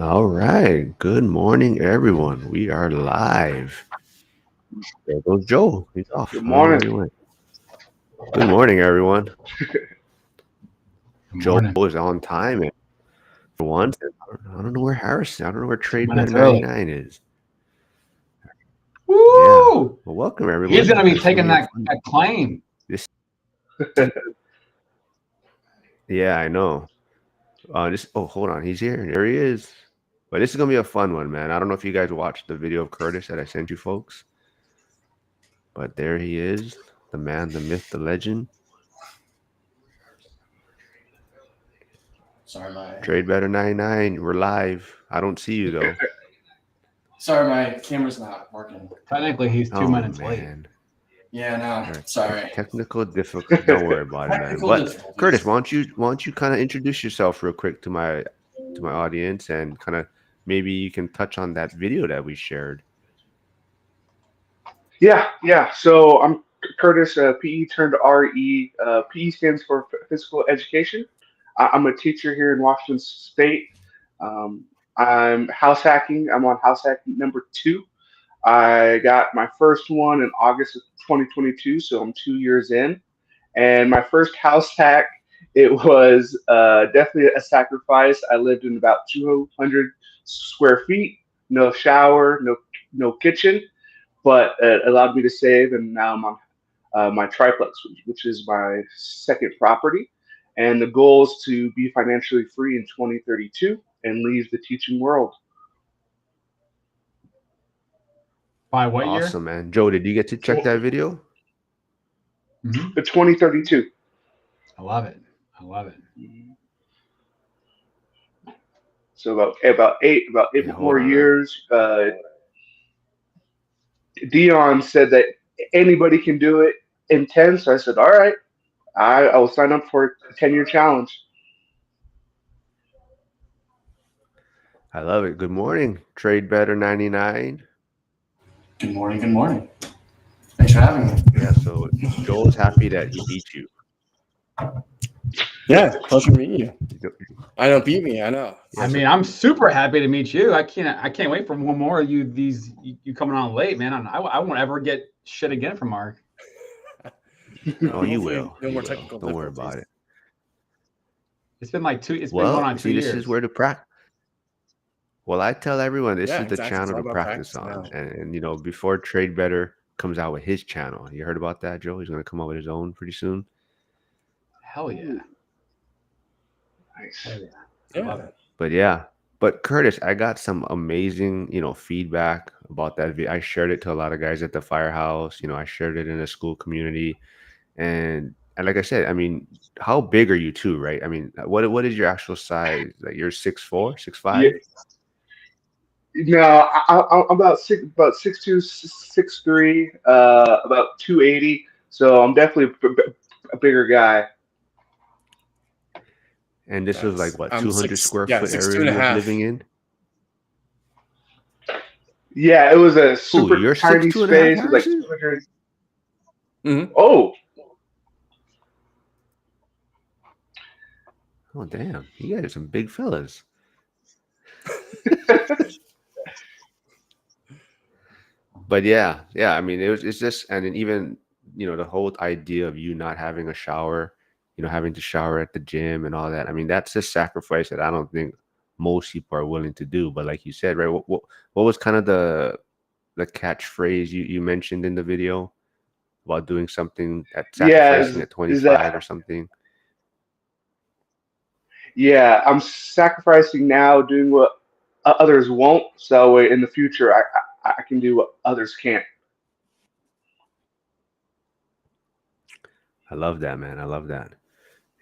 All right. Good morning, everyone. We are live. There goes Joe. He's off. Good I don't know morning. where he went. Good morning, everyone. Good Joe morning. is on time and for once. I don't know where Harrison. I don't know where Two Trade Better minutes early. 99 is. Yeah. Woo! Well, welcome He's everyone. gonna be It's gonna taking be a that, fun. that claim. This. Yeah, I know. This. Oh, hold on. He's here. There he is. But this is gonna be a fun one, man. I don't know if you guys watched the video of Curtis that I sent you folks, but there he is, the man, the myth, the legend. Sorry, Trade Better 99. We're live. I don't see you though. my camera's not working. Technically, he's 2 Oh minutes late. man. Yeah, no, All right. sorry. Technical difficulty. Don't worry about it, man. Technical But difficulties. Curtis, why don't you kind of introduce yourself real quick to my audience and kind of maybe you can touch on that video that we shared. Yeah. So I'm Curtis, PE turned RE. PE stands for Physical Education. I'm a teacher here in Washington State. Um, I'm house hacking. I'm on house hack number two. I got my first one in August of 2022, so I'm 2 years in. And my first house hack, it was definitely a sacrifice. I lived in about 200 square feet, no shower, no kitchen, but it allowed me to save, and now I'm on my triplex, which is my second property. And the goal is to be financially free in 2032 and leave the teaching world. By what year? Awesome, man. Joe, did you get to check that video? Mm-hmm. 2032. I love it. I love it. So about eight Yeah, hold more on. years. Dion said that anybody can do it in 10. So I said, all right, I will sign up for a 10-year challenge. I love it. Good morning, Trade Better 99. Good morning. Good morning. Thanks for having me. Yeah, so Joel's happy that he beat you. Yeah, pleasure meeting you. You- I know, beat me. I know. Yeah, I so- mean, I'm super happy to meet you. I can't wait for one more of you coming on late, man. I won't ever get shit again from Mark. Oh, you Hopefully will. No You more will. technical Don't worry difficulties. about it. It's been like it's been going on 2 See, years. this is where to practice. Well, I tell everyone this Yeah, is the exactly. It's channel all to about practice practice on. now. And before Trade Better comes out with his channel, you heard about that, Joe? He's going to come out with his own pretty soon. Hell yeah. Nice. Hell yeah. I love it. But yeah, but Curtis, I got some amazing, feedback about that video. I shared it to a lot of guys at the firehouse. I shared it in the school community, and like I said, I mean, how big are you too, right? I mean, what is your actual size? Like you're 6'4", Yeah. 6'5"? No, I'm about 6'2", 6'3", about 280. So I'm definitely a bigger guy. And this was like what, I'm 200 square foot 6'2" area and a you was half. living in? Yeah, it was a Who, super you're tiny 6'2" and a half, space. It was like Harrison? 200. Mm-hmm. Oh, Oh damn, you guys are some big fellas. But yeah, I mean, it's just, and then even, the whole idea of you not having a shower, having to shower at the gym and all that. I mean, that's a sacrifice that I don't think most people are willing to do. But like you said, right, what was kind of the catchphrase you mentioned in the video about doing something at yeah, sacrificing at is 25 that or something? yeah? I'm sacrificing now, doing what others won't. So in the future, I can do what others can't. I love that, man. I love that.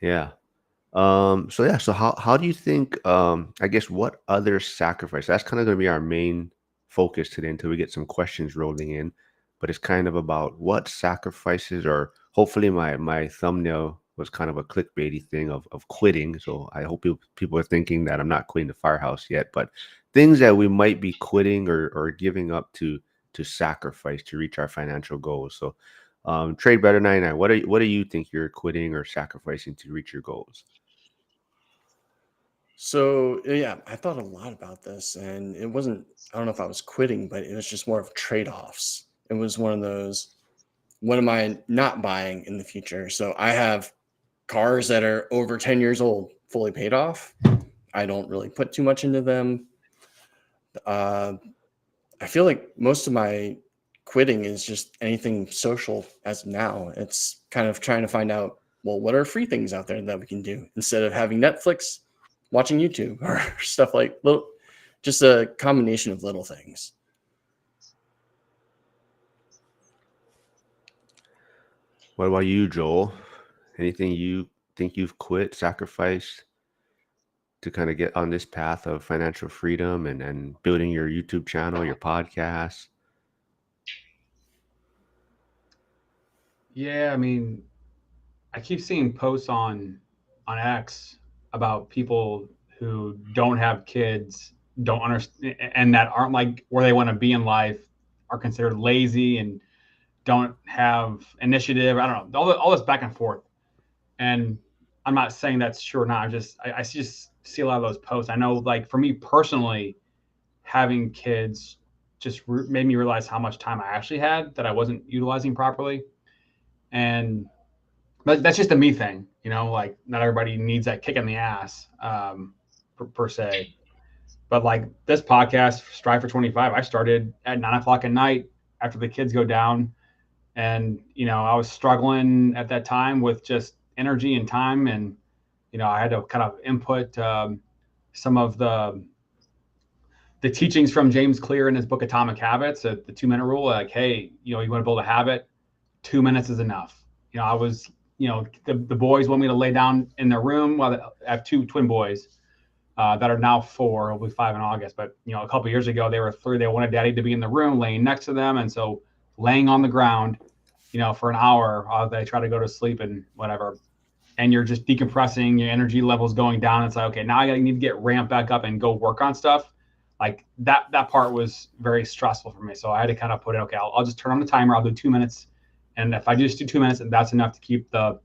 Yeah. So yeah, so how do you think I guess what other sacrifice that's kind of gonna be our main focus today until we get some questions rolling in, but it's kind of about what sacrifices or hopefully my thumbnail was kind of a clickbaity thing of quitting. So I hope people are thinking that I'm not quitting the firehouse yet, but things that we might be quitting or giving up to sacrifice to reach our financial goals. So Trade Better 99, what do you think you're quitting or sacrificing to reach your goals? So yeah, I thought a lot about this, and it wasn't. I don't know if I was quitting, but it was just more of trade-offs. It was one of those. What am I not buying in the future? So I have cars that are over 10 years old, fully paid off. I don't really put too much into them. I feel like most of my quitting is just anything social as of now. It's kind of trying to find out, well, what are free things out there that we can do instead of having Netflix, watching YouTube, or stuff like little, just a combination of little things. What about you, Joel? Anything you think you've quit, sacrificed to kind of get on this path of financial freedom and building your YouTube channel, your podcast? Yeah, I mean, I keep seeing posts on X about people who don't have kids, don't understand, and that aren't like where they want to be in life, are considered lazy and don't have initiative. I don't know, all this back and forth. And I'm not saying that's true or not. I just see a lot of those posts. I know, like for me personally, having kids just made me realize how much time I actually had that I wasn't utilizing properly. And but that's just a me thing, like not everybody needs that kick in the ass per se. But like this podcast, Strive for 25, I started at 9 o'clock at night after the kids go down. And, I was struggling at that time with just energy and time. And, I had to kind of input some of the teachings from James Clear in his book, Atomic Habits, the 2-minute rule. Like, hey, you want to build a habit, 2 minutes is enough. I was, the boys want me to lay down in their room. Well, I have 2 twin boys that are now 4, will be 5 in August. But, a couple of years ago, they were 3. They wanted daddy to be in the room laying next to them. And so laying on the ground, for an hour, they try to go to sleep and whatever. And you're just decompressing, your energy level's going down. It's like, okay, now I need to get ramped back up and go work on stuff. Like that part was very stressful for me. So I had to kind of put it, okay, I'll just turn on the timer. I'll do 2 minutes. And if I just do 2 minutes, that's enough to keep the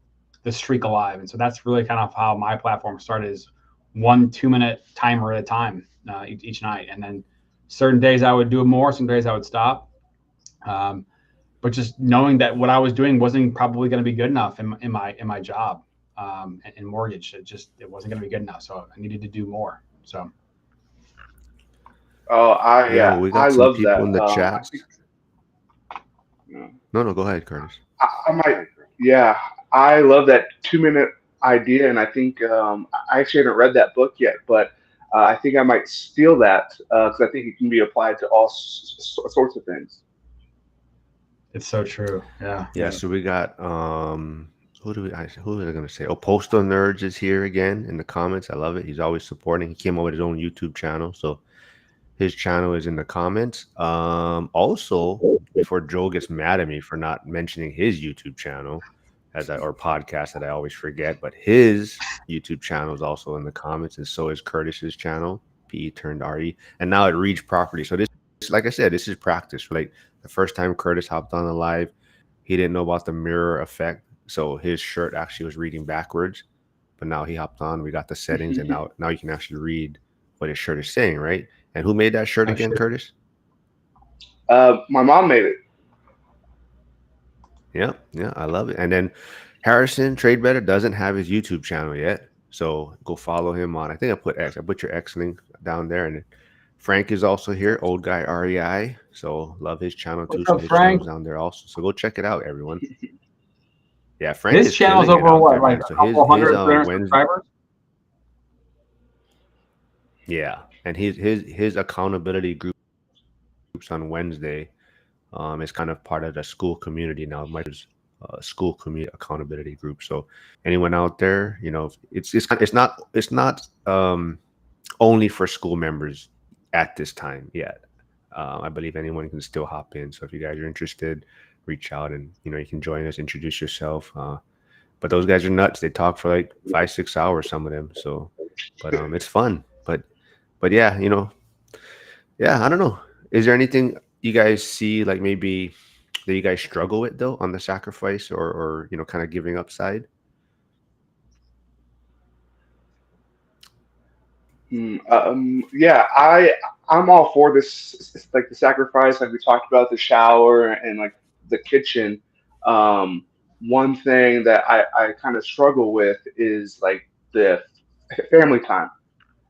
streak alive. And so that's really kind of how my platform started, is 1 2-minute timer at a time each night. And then certain days I would do it more, some days I would stop. But just knowing that what I was doing wasn't probably going to be good enough in my job and mortgage, it wasn't going to be good enough. So I needed to do more. So. Oh, We got I some love people that. in the I chat. think, No, go ahead, Curtis. I might, yeah, I love that 2-minute idea, and I think I actually haven't read that book yet, but I think I might steal that because I think it can be applied to all sorts of things. It's so true. Yeah. Yeah, so we got who was I gonna say? Oh, Postal Nerds is here again in the comments. I love it. He's always supporting. He came up with his own YouTube channel, so his channel is in the comments. Also, before Joel gets mad at me for not mentioning his YouTube channel or podcast that I always forget, but his YouTube channel is also in the comments, and so is Curtis's channel, PE turned RE, and now it reads properly. So this, like I said, this is practice. Like the first time Curtis hopped on the live, he didn't know about the mirror effect, so his shirt actually was reading backwards. But now he hopped on, we got the settings, and now you can actually read what his shirt is saying, right? And who made that shirt again, Curtis? My mom made it. Yeah, I love it. And then Harrison Trade Better doesn't have his YouTube channel yet, so go follow him on. I think I put your X link down there. And Frank is also here, Old Guy REI. So love his channel too. So his channel's down there also. So go check it out, everyone. Yeah, Frank. His channel's over what, like a couple hundred, 300 subscribers? Yeah, and his accountability groups on Wednesday is kind of part of the school community now. Mike's school community accountability group. So anyone out there, it's not only for school members at this time yet. I believe anyone can still hop in. So if you guys are interested, reach out and you can join us, introduce yourself. But those guys are nuts. They talk for like 5-6 hours, some of them. So, but it's fun. But yeah, I don't know. Is there anything you guys see like maybe that you guys struggle with though on the sacrifice or kind of giving up side? Yeah, I'm all for this, like the sacrifice, like we talked about, the shower and like the kitchen. Um, One thing that I kind of struggle with is like the family time,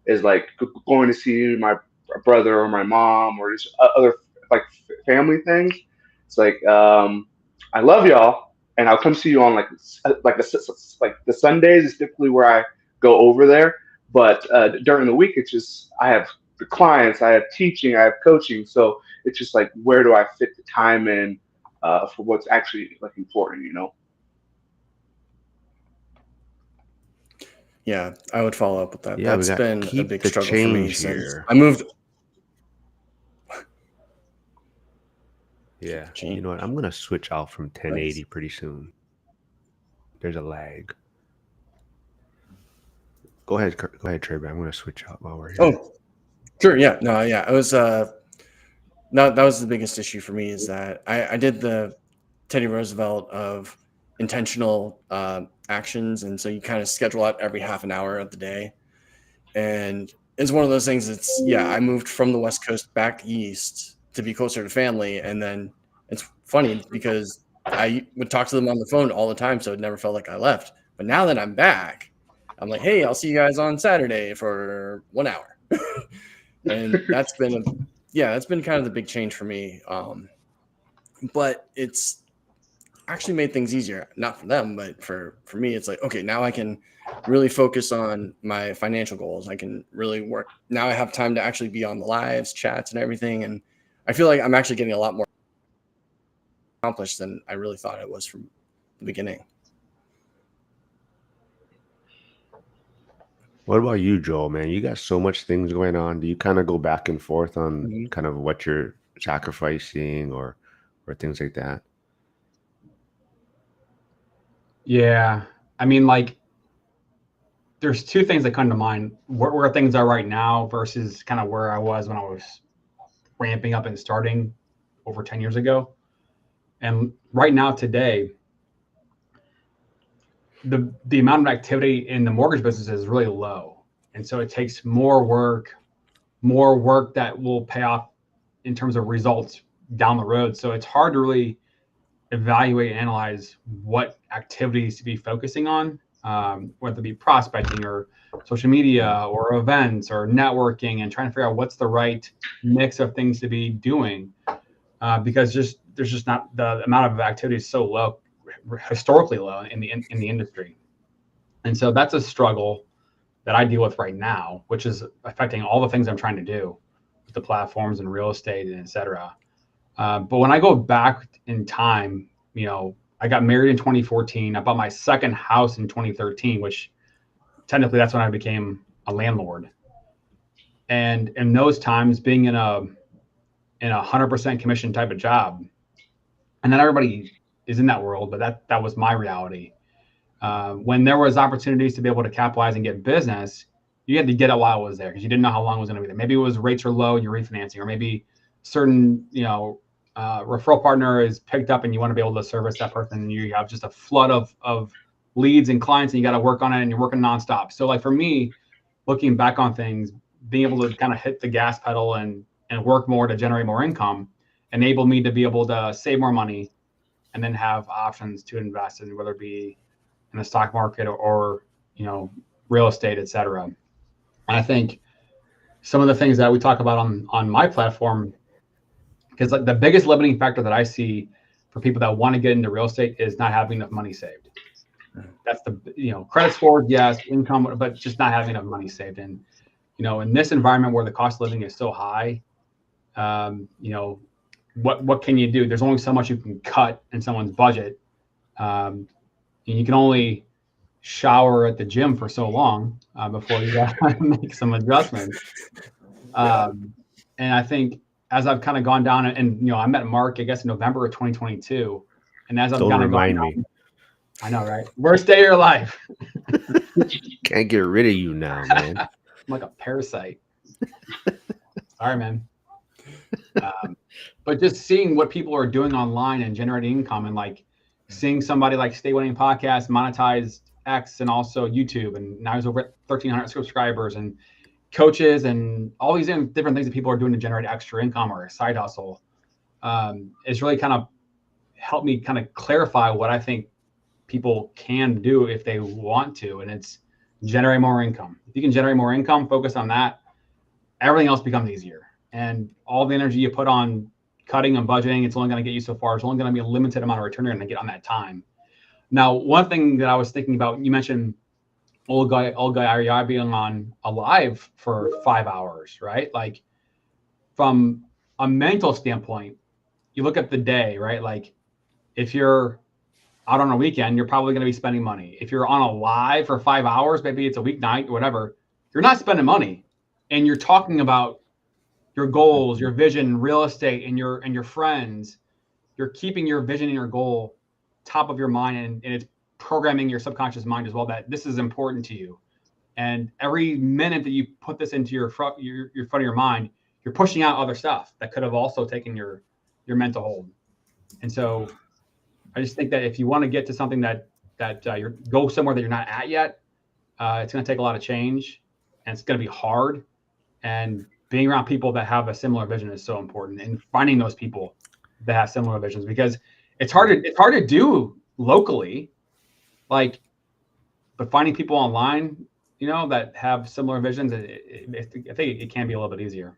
is like going to see my brother or my mom or just other like family things. It's like I love y'all, and I'll come see you on like the Sundays is typically where I go over there. But during the week, it's just I have the clients, I have teaching, I have coaching, so it's just like where do I fit the time in for what's actually like important, you know? Yeah, I would follow up with that. Yeah, we That's got been a keep big the struggle for me change since here. I moved. Yeah, Change. you know what? I'm gonna switch out from 1080 Nice. pretty soon. There's a lag. Go ahead, Trey. I'm gonna switch out while we're here. Oh, sure. Yeah. No. Yeah. It was. No, that was the biggest issue for me is that I did the Teddy Roosevelt of intentional actions, and so you kind of schedule out every half an hour of the day, and it's one of those things. It's I moved from the West Coast back east to be closer to family, and then it's funny because I would talk to them on the phone all the time, so it never felt like I left. But now that I'm back, I'm like, hey, I'll see you guys on Saturday for 1 hour, and that's been kind of the big change for me. But it's actually made things easier, not for them, but for me. It's like, okay, now I can really focus on my financial goals. I can really work. Now I have time to actually be on the lives, chats, and everything. And I feel like I'm actually getting a lot more accomplished than I really thought it was from the beginning. What about you, Joel, man? You got so much things going on. Do you kind of go back and forth on Mhm. kind of what you're sacrificing or things like that? Yeah. I mean, like, there's two things that come to mind where things are right now versus kind of where I was when I was ramping up and starting over 10 years ago. And right now, today, the amount of activity in the mortgage business is really low. And so it takes more work that will pay off in terms of results down the road. So it's hard to really evaluate and analyze what activities to be focusing on, whether it be prospecting or social media or events or networking, and trying to figure out what's the right mix of things to be doing, because there's just not, the amount of activity is so low, historically low in the industry. And so that's a struggle that I deal with right now, which is affecting all the things I'm trying to do with the platforms and real estate and et cetera. But when I go back in time, I got married in 2014. I bought my second house in 2013, which technically that's when I became a landlord. And in those times, being in a 100% commission type of job, and not everybody is in that world, but that was my reality. When there was opportunities to be able to capitalize and get business, you had to get it while it was there because you didn't know how long it was going to be there. Maybe it was rates are low and you're refinancing, or maybe certain, referral partner is picked up and you want to be able to service that person, and you have just a flood of leads and clients and you got to work on it and you're working nonstop. So like for me, looking back on things, being able to kind of hit the gas pedal and work more to generate more income enabled me to be able to save more money and then have options to invest in, whether it be in the stock market or real estate, et cetera. And I think some of the things that we talk about on my platform, because like the biggest limiting factor that I see for people that want to get into real estate is not having enough money saved. That's the, credit score, yes, income, but just not having enough money saved. And, in this environment where the cost of living is so high, what can you do? There's only so much you can cut in someone's budget. And you can only shower at the gym for so long before you got to make some adjustments. And I think as I've kind of gone down and I met Mark, I guess, in November of 2022. And as I've Don't kind of remind gone me. down, I know, right? Worst day of your life. Can't get rid of you now, man. I'm like a parasite. Sorry, man. But just seeing what people are doing online and generating income, and like seeing somebody like Stay Winning Podcast monetized X and also YouTube, and now he's over at 1,300 subscribers, and coaches and all these different things that people are doing to generate extra income or a side hustle, it's really kind of helped me kind of clarify what I think people can do if they want to, and it's generate more income. If you can generate more income, focus on that, everything else becomes easier. And all the energy you put on cutting and budgeting, it's only going to get you so far. It's only going to be a limited amount of return you're going to get on that time. Now, one thing that I was thinking about, you mentioned old guy REI being on a live for 5 hours, right? Like from a mental standpoint, you look at the day, right? Like if you're out on a weekend, you're probably going to be spending money. If you're on a live for 5 hours, maybe it's a weeknight or whatever, you're not spending money, and you're talking about your goals, your vision, real estate, and your friends. You're keeping your vision and your goal top of your mind, and it's programming your subconscious mind as well that this is important to you. And every minute that you put this into your front of your mind, you're pushing out other stuff that could have also taken your mental hold. And so I just think that if you want to get to something that you go somewhere that you're not at yet, it's going to take a lot of change, and it's going to be hard. And being around people that have a similar vision is so important, and finding those people that have similar visions, because it's hard to do locally, like, but finding people online, you know, that have similar visions, I think it can be a little bit easier.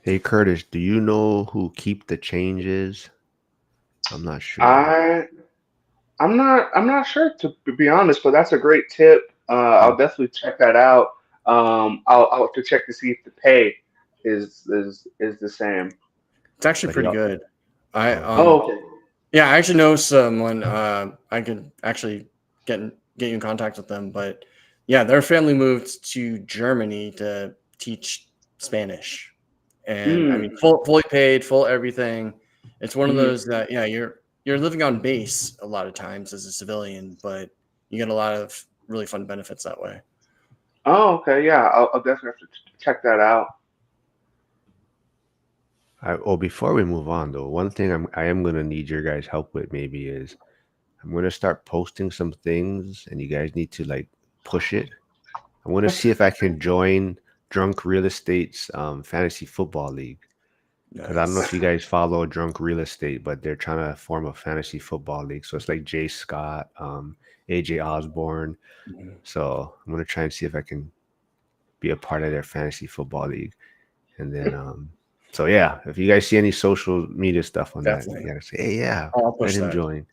Hey Curtis, do you know who Keep the Change is? I'm not sure. I'm not sure, to be honest, but that's a great tip. I'll definitely check that out. I'll have to check to see if the pay is the same. It's actually pretty good. Okay. Yeah, I actually know someone. I could actually get you in contact with them. But yeah, their family moved to Germany to teach Spanish, and I mean, fully paid, full everything. It's one of those that you're living on base a lot of times as a civilian, but you get a lot of really fun benefits that way. Oh, okay. Yeah, I'll definitely have to check that out. Before we move on though, one thing I am gonna need your guys' help with maybe is I'm gonna start posting some things, and you guys need to like push it. I want to see if I can join Drunk Real Estate's fantasy football league, because I don't know if you guys follow Drunk Real Estate, but they're trying to form a fantasy football league. So it's like Jay Scott, AJ Osborne. So I'm gonna try and see if I can be a part of their fantasy football league, and then so yeah, if you guys see any social media stuff on that, you gotta say, hey, yeah, let him join.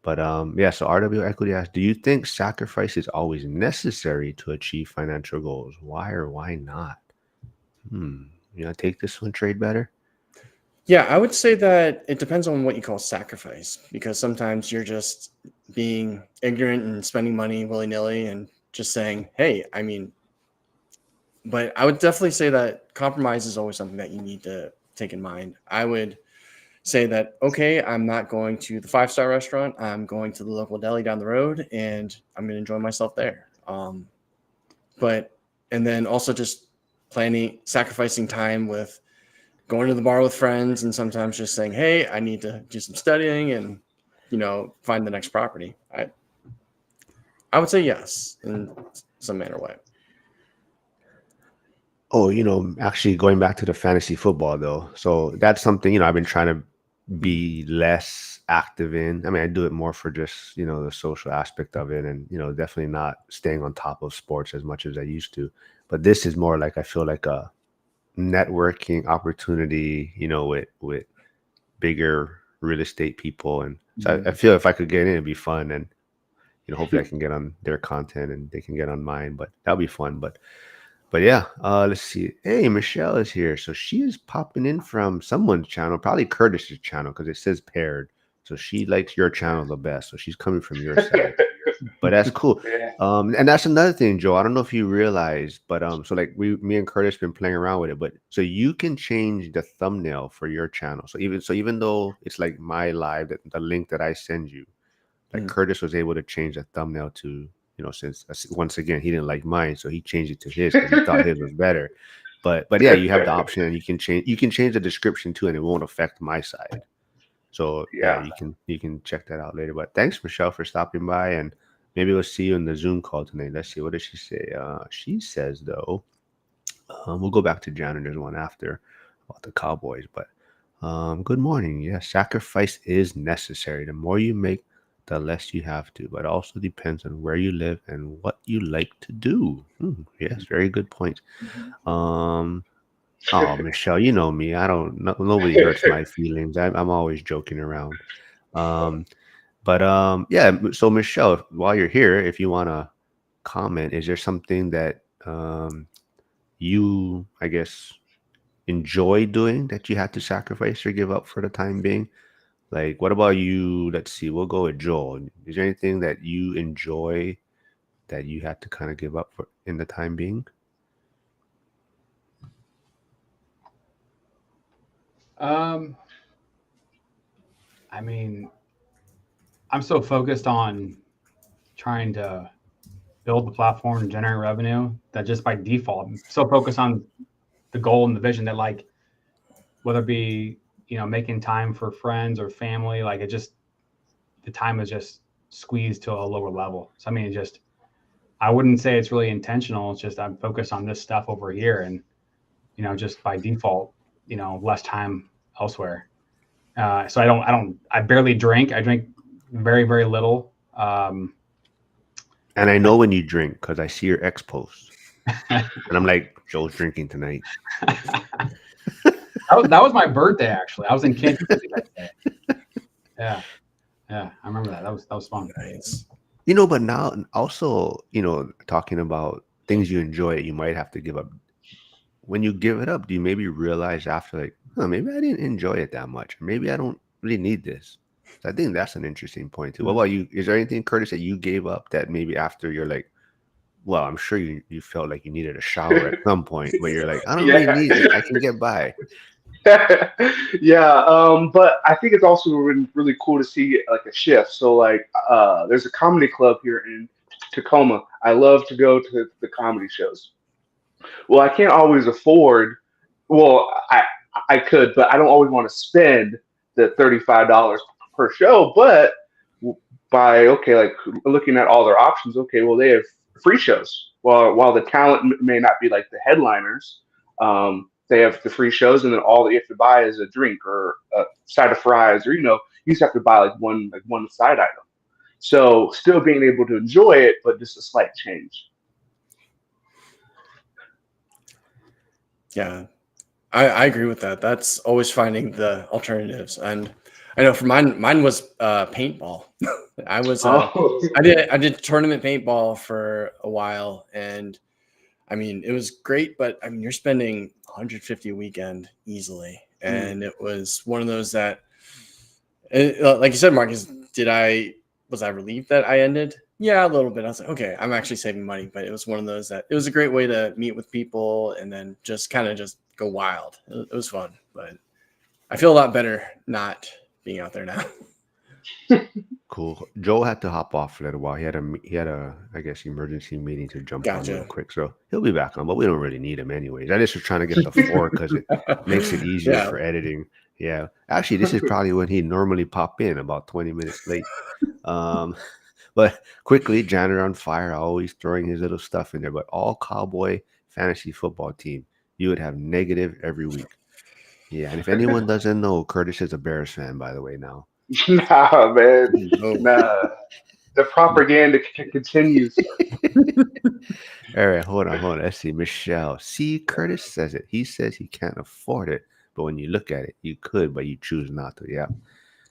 But yeah, so RW Equity asks, do you think sacrifice is always necessary to achieve financial goals? Why or why not? You know, take this one, Trade Better. Yeah, I would say that it depends on what you call sacrifice, because sometimes you're just being ignorant and spending money willy-nilly and just saying, hey, I mean, but I would definitely say that compromise is always something that you need to take in mind. I would say that, okay, I'm not going to the 5-star restaurant. I'm going to the local deli down the road, and I'm going to enjoy myself there. And then also just sacrificing time with going to the bar with friends, and sometimes just saying, hey, I need to do some studying and, you know, find the next property. I would say yes in some manner way. Oh, you know, actually going back to the fantasy football though. So that's something, you know, I've been trying to be less active in. I mean, I do it more for just, you know, the social aspect of it, and, you know, definitely not staying on top of sports as much as I used to. But this is more like, I feel like a networking opportunity, you know, with bigger real estate people. And so I feel if I could get in, it'd be fun. And, you know, hopefully I can get on their content and they can get on mine, but that'll be fun. But yeah, let's see. Hey, Michelle is here. So she is popping in from someone's channel, probably Curtis's channel, because it says paired. So she likes your channel the best. So she's coming from your side. But that's cool. And that's another thing, Joe. I don't know if you realize, but so like me and Curtis been playing around with it. But so you can change the thumbnail for your channel. So even though it's like my live, the link that I send you, like Curtis was able to change the thumbnail to, you know, since once again he didn't like mine, so he changed it to his because he thought his was better. But yeah, you have the option, and you can change the description too, and it won't affect my side. So yeah, you can check that out later. But thanks, Michelle, for stopping by, and maybe we'll see you in the Zoom call tonight. Let's see. What does she say? She says though, we'll go back to Janitor's one after about the Cowboys. But good morning. Yes, sacrifice is necessary. The more you make, the less you have to. But it also depends on where you live and what you like to do. Yes, very good point. Oh, Michelle, you know me. I don't. Nobody hurts my feelings. I'm always joking around. Yeah. So Michelle, while you're here, if you want to comment, is there something that you, I guess, enjoy doing that you had to sacrifice or give up for the time being? Like, what about you? Let's see. We'll go with Joel. Is there anything that you enjoy that you had to kind of give up for in the time being? I mean, I'm so focused on trying to build the platform and generate revenue that just by default, I'm so focused on the goal and the vision that, like, whether it be, making time for friends or family, like the time is just squeezed to a lower level. So, I mean, I wouldn't say it's really intentional. It's just I'm focused on this stuff over here and, just by default, less time elsewhere. So I barely drink. I drink very, very little. And I know when you drink because I see your ex posts, and I'm like, Joel's drinking tonight. That was my birthday, actually. I was in Kansas City that day. Yeah, I remember that. That was fun. Nice. But now also, talking about things you enjoy, you might have to give up. When you give it up, do you maybe realize after, like, maybe I didn't enjoy it that much. Maybe I don't really need this. So I think that's an interesting point too. What about you? Is there anything, Curtis, that you gave up that maybe after you're like, well, I'm sure you felt like you needed a shower at some point where you're like, I don't really need it. I can get by. Yeah, but I think it's also really cool to see like a shift. So like, there's a comedy club here in Tacoma. I love to go to the comedy shows. Well, I can't always afford. Well, I could, but I don't always want to spend the $35 per show. But by like looking at all their options, okay, well they have free shows. While the talent may not be like the headliners, they have the free shows, and then all that you have to buy is a drink or a side of fries, or you just have to buy like one side item. So still being able to enjoy it, but just a slight change. Yeah, I agree with that. That's always finding the alternatives. And I know for mine was paintball. I did tournament paintball for a while, and I mean it was great, but I mean you're spending 150 a weekend easily, and it was one of those that, like you said, Marcus, was I relieved that I ended? Yeah, a little bit. I was like, okay, I'm actually saving money, but it was one of those that it was a great way to meet with people and then just kind of just go wild. It was fun, but I feel a lot better not being out there now. Cool. Joel had to hop off for a little while. He had a I guess emergency meeting to jump on real quick, so he'll be back on. But we don't really need him anyways. I just was trying to get the 4 because it makes it easier for editing. Yeah, actually, this is probably when he normally pop in, about 20 minutes late. But quickly, Janitor on Fire, always throwing his little stuff in there. But all Cowboy fantasy football team, you would have negative every week. Yeah, and if anyone doesn't know, Curtis is a Bears fan, by the way, now. Nah, man. Nah. The propaganda continues. All right, hold on. Let's see. Michelle. See, Curtis says it. He says he can't afford it, but when you look at it, you could, but you choose not to. Yeah.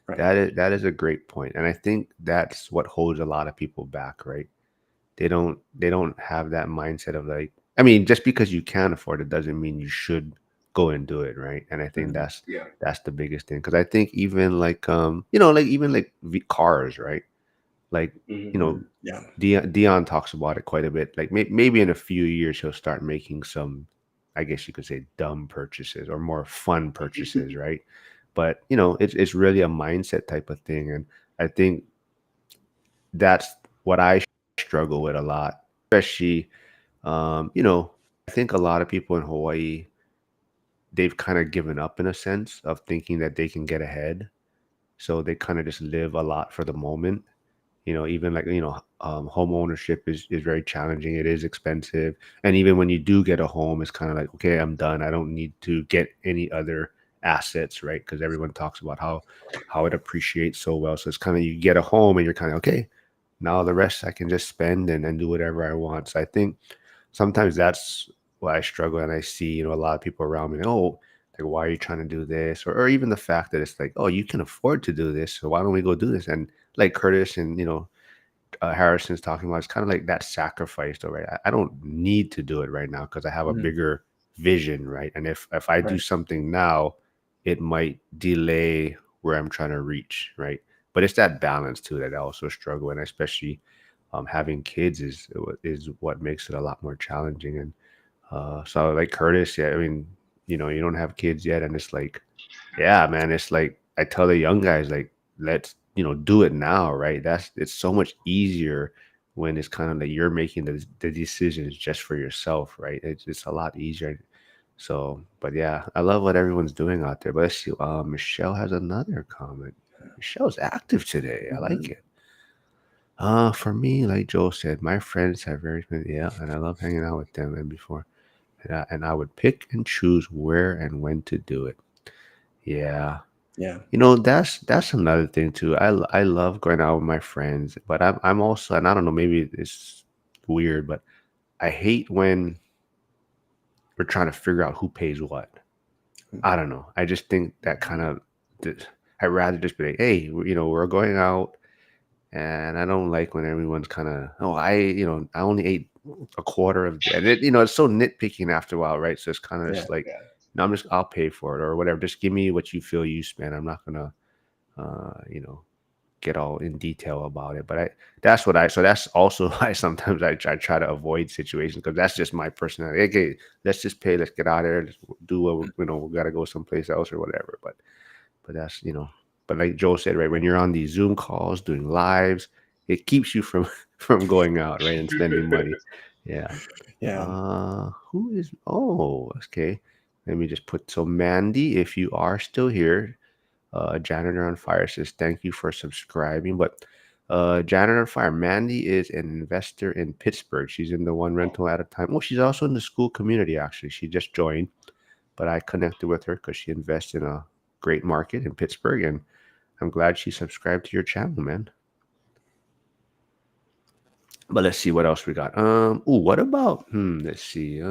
Right. That is a great point. And I think that's what holds a lot of people back, right? They don't have that mindset of like, I mean, just because you can't afford it doesn't mean you should go and do it, right? And I think that's the biggest thing. Because I think even like cars, right? Like, Dion talks about it quite a bit. Like maybe in a few years he'll start making some, I guess you could say, dumb purchases or more fun purchases, right? But it's really a mindset type of thing, and I think that's what I struggle with a lot, especially. I think a lot of people in Hawaii, they've kind of given up in a sense of thinking that they can get ahead, so they kind of just live a lot for the moment. even like, home ownership is very challenging. It is expensive. And even when you do get a home, it's kind of like, okay, I'm done. I don't need to get any other assets, right? Because everyone talks about how it appreciates so well. So it's kind of, you get a home and you're kind of, okay, now the rest I can just spend and do whatever I want. So I think sometimes that's why I struggle, and I see, a lot of people around me, oh, like, why are you trying to do this? Or even the fact that it's like, oh, you can afford to do this, so why don't we go do this? And like Curtis and Harrison's talking about, it's kind of like that sacrifice, though, right? I don't need to do it right now because I have a Mhm. bigger vision, right? And if I do Right. something now, it might delay where I'm trying to reach, right? But it's that balance too that I also struggle, and especially having kids is what makes it a lot more challenging. And so like Curtis, yeah, I mean, you don't have kids yet, and it's like, yeah, man, it's like I tell the young guys, like, let's, do it now, right? It's so much easier when it's kind of like you're making the decisions just for yourself, right? It's a lot easier. So, but yeah, I love what everyone's doing out there. But let's see, Michelle has another comment. Michelle's active today. I like Mhm. it. For me, like Joel said, my friends have very yeah, and I love hanging out with them. And before, and I would pick and choose where and when to do it. Yeah, Yeah. that's another thing too. I love going out with my friends, but I'm also, and I don't know, maybe it's weird, but I hate when we're trying to figure out who pays what. I don't know. I just think that kind of, I'd rather just be like, hey, we're going out. And I don't like when everyone's kind of, oh, I only ate a quarter of, and it's so nitpicking after a while, right? So it's kind of Yeah. just like, no, I'll pay for it or whatever. Just give me what you feel you spend. I'm not gonna, uh, you know, get all in detail about it. But so that's also why sometimes I try to avoid situations because that's just my personality. Okay, let's just pay. Let's get out of there. Let's do what we got to go someplace else or whatever. But that's, but like Joe said, right, when you're on these Zoom calls doing lives, it keeps you from from going out, right, and spending money. Yeah. Yeah. Who is, oh, okay. Let me just put, so Mandy, if you are still here, Janitor on Fire says thank you for subscribing. But Janitor on Fire, Mandy is an investor in Pittsburgh. She's in the one rental at a time. Oh, she's also in the school community, actually. She just joined, but I connected with her because she invests in a great market in Pittsburgh, and I'm glad she subscribed to your channel, man. But let's see what else we got. What about let's see.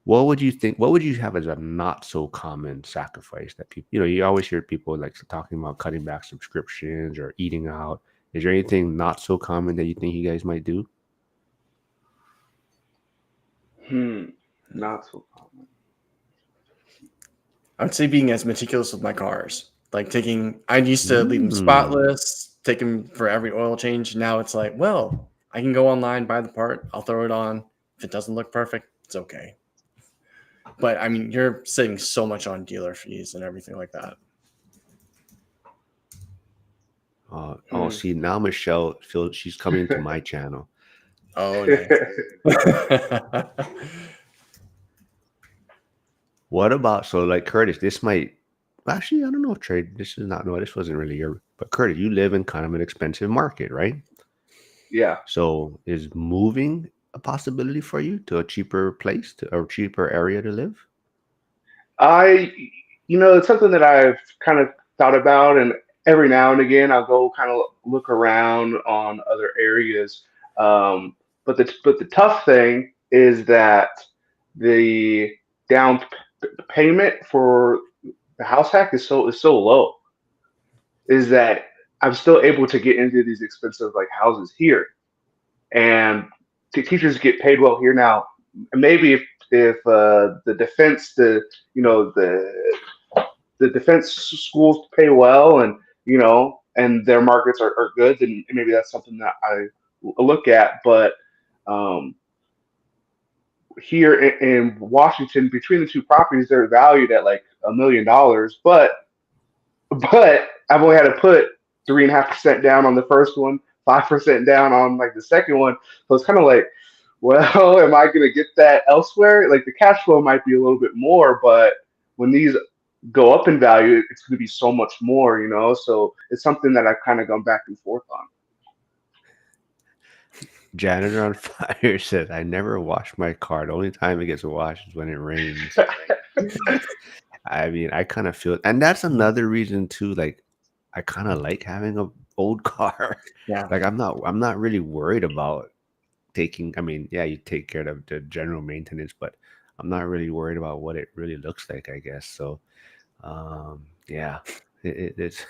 What would you think? What would you have as a not so common sacrifice that people, you always hear people like talking about cutting back subscriptions or eating out. Is there anything not so common that you think you guys might do? Not so common. I would say being as meticulous with my cars. Like I used to leave them Mm. spotless, take them for every oil change. Now it's like, well, I can go online, buy the part, I'll throw it on. If it doesn't look perfect, it's okay. But I mean, you're saving so much on dealer fees and everything like that. See, now Michelle feels she's coming to my channel. Oh, nice. What about, so like Curtis? This might actually, I don't know if trade. This is not, no, this wasn't really your. But Curtis, you live in kind of an expensive market, right? Yeah. So is moving a possibility for you to a cheaper place, to a cheaper area to live? I, it's something that I've kind of thought about, and every now and again I'll go kind of look around on other areas. But the tough thing is that the payment for the house hack is so low. Is that I'm still able to get into these expensive like houses here, and teachers get paid well here now. Maybe if the defense the defense schools pay well, and and their markets are good, then maybe that's something that I look at. But um, here in Washington, between the two properties, they're valued at like $1 million, but I've only had to put 3.5% down on the first one, 5% down on like the second one. So it's kind of like, well, am I going to get that elsewhere? Like the cash flow might be a little bit more, but when these go up in value, it's going to be so much more. So it's something that I've kind of gone back and forth on. Janitor on Fire says, I never wash my car. The only time it gets washed is when it rains. I mean, I kind of feel, and that's another reason too. Like, I kind of like having a old car. Yeah. Like, I'm not really worried about taking. I mean, yeah, you take care of the general maintenance, but I'm not really worried about what it really looks like, I guess. So, yeah, it's.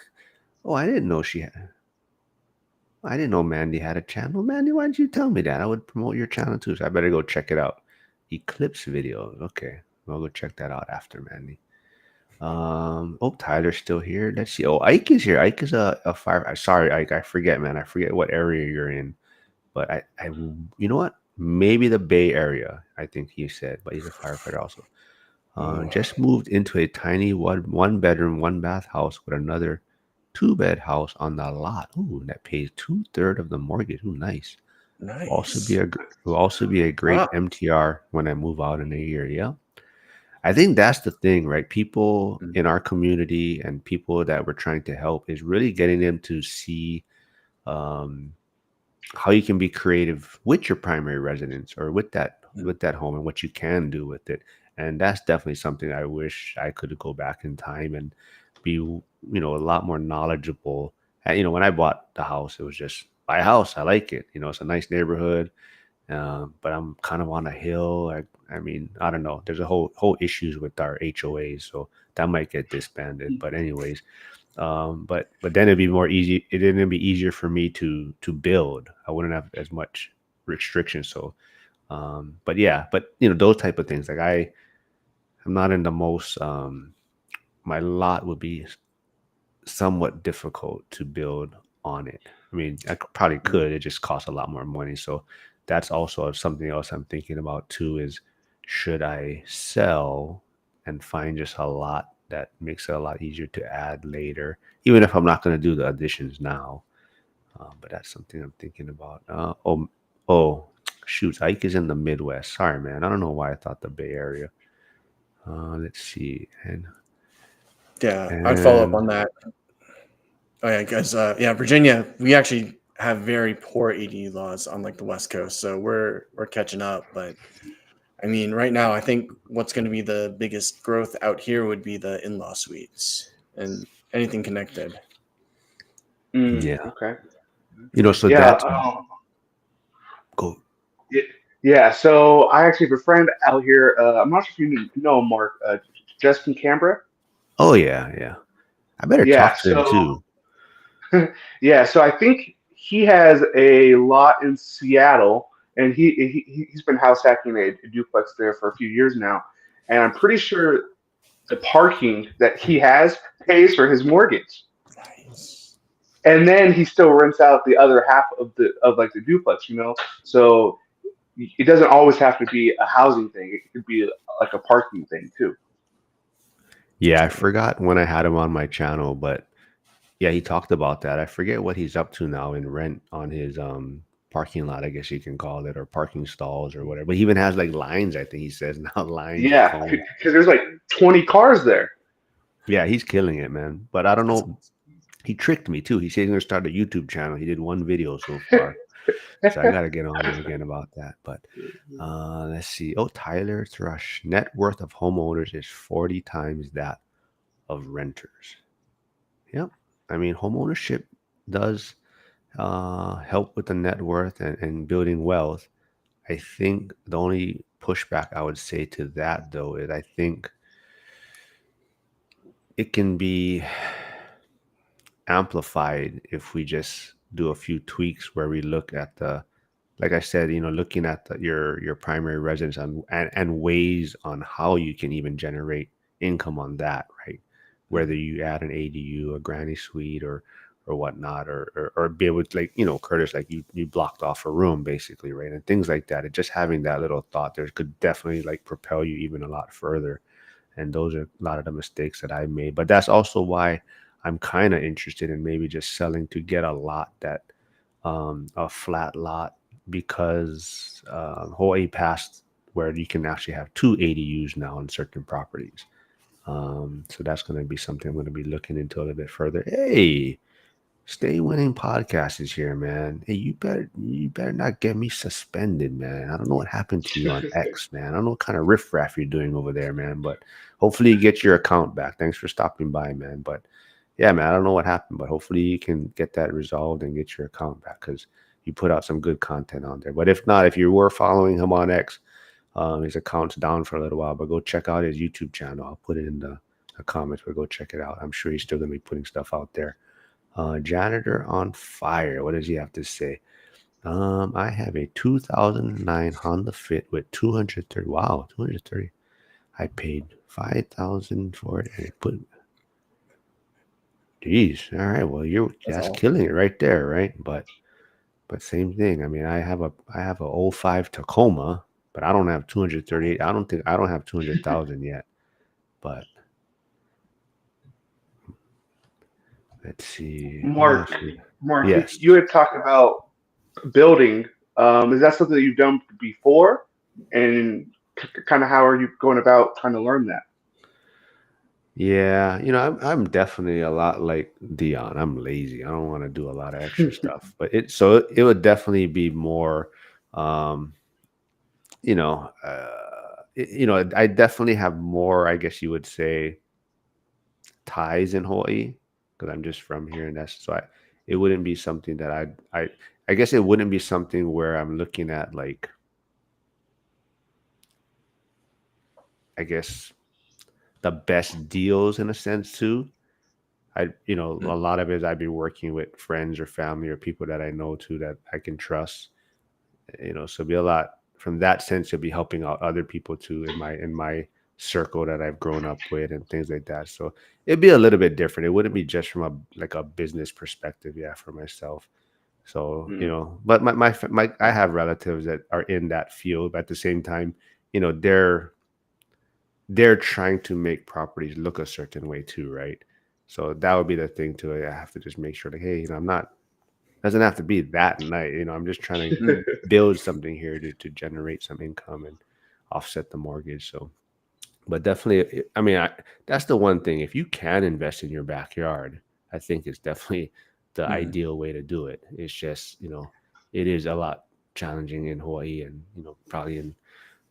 Oh, I didn't know Mandy had a channel. Mandy, why didn't you tell me that? I would promote your channel too. So I better go check it out. Eclipse videos. Okay, I'll go check that out after, Mandy. Oh, Tyler's still here. Let's see. Oh, Ike is here. Ike is a fire. Sorry, Ike. I forget, man. I forget what area you're in. But you know what? Maybe the Bay Area, I think he said. But he's a firefighter also. Just moved into a tiny one bedroom, one bath house with another 2-bed house on the lot. Ooh, that pays 2/3 of the mortgage. Ooh, nice. Nice. Will also be a great Wow. MTR when I move out in a year. Yeah. I think that's the thing, right? People in our community and people that we're trying to help is really getting them to see um, how you can be creative with your primary residence or with that home and what you can do with it. And that's definitely something I wish I could go back in time and be, a lot more knowledgeable. When I bought the house, it was just buy a house. I like it. It's a nice neighborhood. But I'm kind of on a hill. I mean, I don't know. There's a whole issues with our HOAs, so that might get disbanded. But anyways, but then it'd be more easy. It'd be easier for me to build. I wouldn't have as much restrictions. So, but yeah, those type of things. Like I'm not in the most. My lot would be somewhat difficult to build on it. I mean, I probably could. It just costs a lot more money. So that's also something else I'm thinking about too. Is should I sell and find just a lot that makes it a lot easier to add later, even if I'm not going to do the additions now. But that's something I'm thinking about. Shoot, Ike is in the Midwest. Sorry, man. I don't know why I thought the Bay Area. Let's see. Yeah, I'd follow up on that. Oh yeah, because Virginia, we actually have very poor ADU laws on like the West Coast, so we're catching up. But I mean, right now, I think what's going to be the biggest growth out here would be the in-law suites and anything connected. Yeah. Okay. So Yeah. that's go. Yeah. So I actually have a friend out here. I'm not sure if you know him, Mark. Justin Canberra. Oh yeah. I better Yeah. talk to him too. Yeah. So I think he has a lot in Seattle, and he's been house hacking a duplex there for a few years now, and I'm pretty sure the parking that he has pays for his mortgage. Nice. And then he still rents out the other half of the duplex, So it doesn't always have to be a housing thing. It could be like a parking thing too. Yeah, I forgot when I had him on my channel, but yeah, he talked about that. I forget what he's up to now in rent on his parking lot, I guess you can call it, or parking stalls or whatever. But he even has like lines, I think he says now lines. Yeah, because there's like 20 cars there. Yeah, he's killing it, man. But I don't know. He tricked me too. He said he's gonna start a YouTube channel. He did one video so far. So I gotta get on him again about that. But let's see. Oh, Tyler Thrush. Net worth of homeowners is 40 times that of renters. Yep. I mean, homeownership does help with the net worth and building wealth. I think the only pushback I would say to that though is I think it can be amplified if we just do a few tweaks where we look at like I said, looking at your primary residence and ways on how you can even generate income on that, right? Whether you add an ADU, a granny suite, or whatnot, or be able to, like, Curtis, like you blocked off a room basically, right? And things like that. And just having that little thought there could definitely like propel you even a lot further. And those are a lot of the mistakes that I made. But that's also why I'm kind of interested in maybe just selling to get a lot that a flat lot, because Hawaii passed where you can actually have 2 ADUs now on certain properties. So that's going to be something I'm going to be looking into a little bit further. Hey, Stay Winning Podcast is here, man. Hey, you better not get me suspended, man. I don't know what happened to you on X, man. I don't know what kind of riffraff you're doing over there, man. But hopefully you get your account back. Thanks for stopping by, man. But yeah, man, I don't know what happened, but hopefully you can get that resolved and get your account back because you put out some good content on there. But if not, if you were following him on X, his account's down for a little while, but go check out his YouTube channel. I'll put it in the comments, but go check it out. I'm sure he's still gonna be putting stuff out there. Janitor on Fire. What does he have to say? I have a 2009 Honda Fit with 230. Wow, 230. I paid 5,000 for it, and it put. Geez, all right. Well, that's killing it right there, right? But same thing. I mean, I have a 05 Tacoma, but I don't have 238. I don't have 200,000 yet, but. Let's see. Mark, yes. you had talked about building. Is that something that you've done before? And kind of how are you going about trying to learn that? Yeah, I'm definitely a lot like Dion. I'm lazy. I don't want to do a lot of extra stuff. But it would definitely be more, I definitely have more, I guess you would say, ties in Hawaii. Because I'm just from here, and that's so it wouldn't be something that I guess it wouldn't be something where I'm looking at like, I guess, the best deals in a sense too. A lot of it is I'd be working with friends or family or people that I know too that I can trust. So it'd be a lot from that sense. You'll be helping out other people too in my circle that I've grown up with and things like that. So it'd be a little bit different. It wouldn't be just from a business perspective, for myself. So but my I have relatives that are in that field. But at the same time, they're trying to make properties look a certain way too, right? So that would be the thing too. I have to just make sure, like, hey, I'm not. Doesn't have to be that night. I'm just trying to build something here to generate some income and offset the mortgage. So. But definitely, I mean, that's the one thing. If you can invest in your backyard, I think it's definitely the ideal way to do it. It's just, it is a lot challenging in Hawaii and, probably in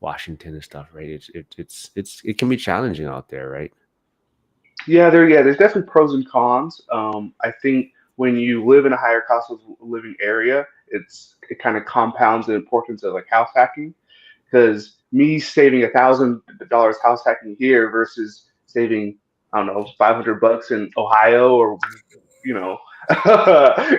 Washington and stuff, right? It can be challenging out there, right? Yeah, there's definitely pros and cons. I think when you live in a higher cost of living area, it kind of compounds the importance of like house hacking. Because me saving $1,000 house hacking here versus saving, I don't know, $500 in Ohio, or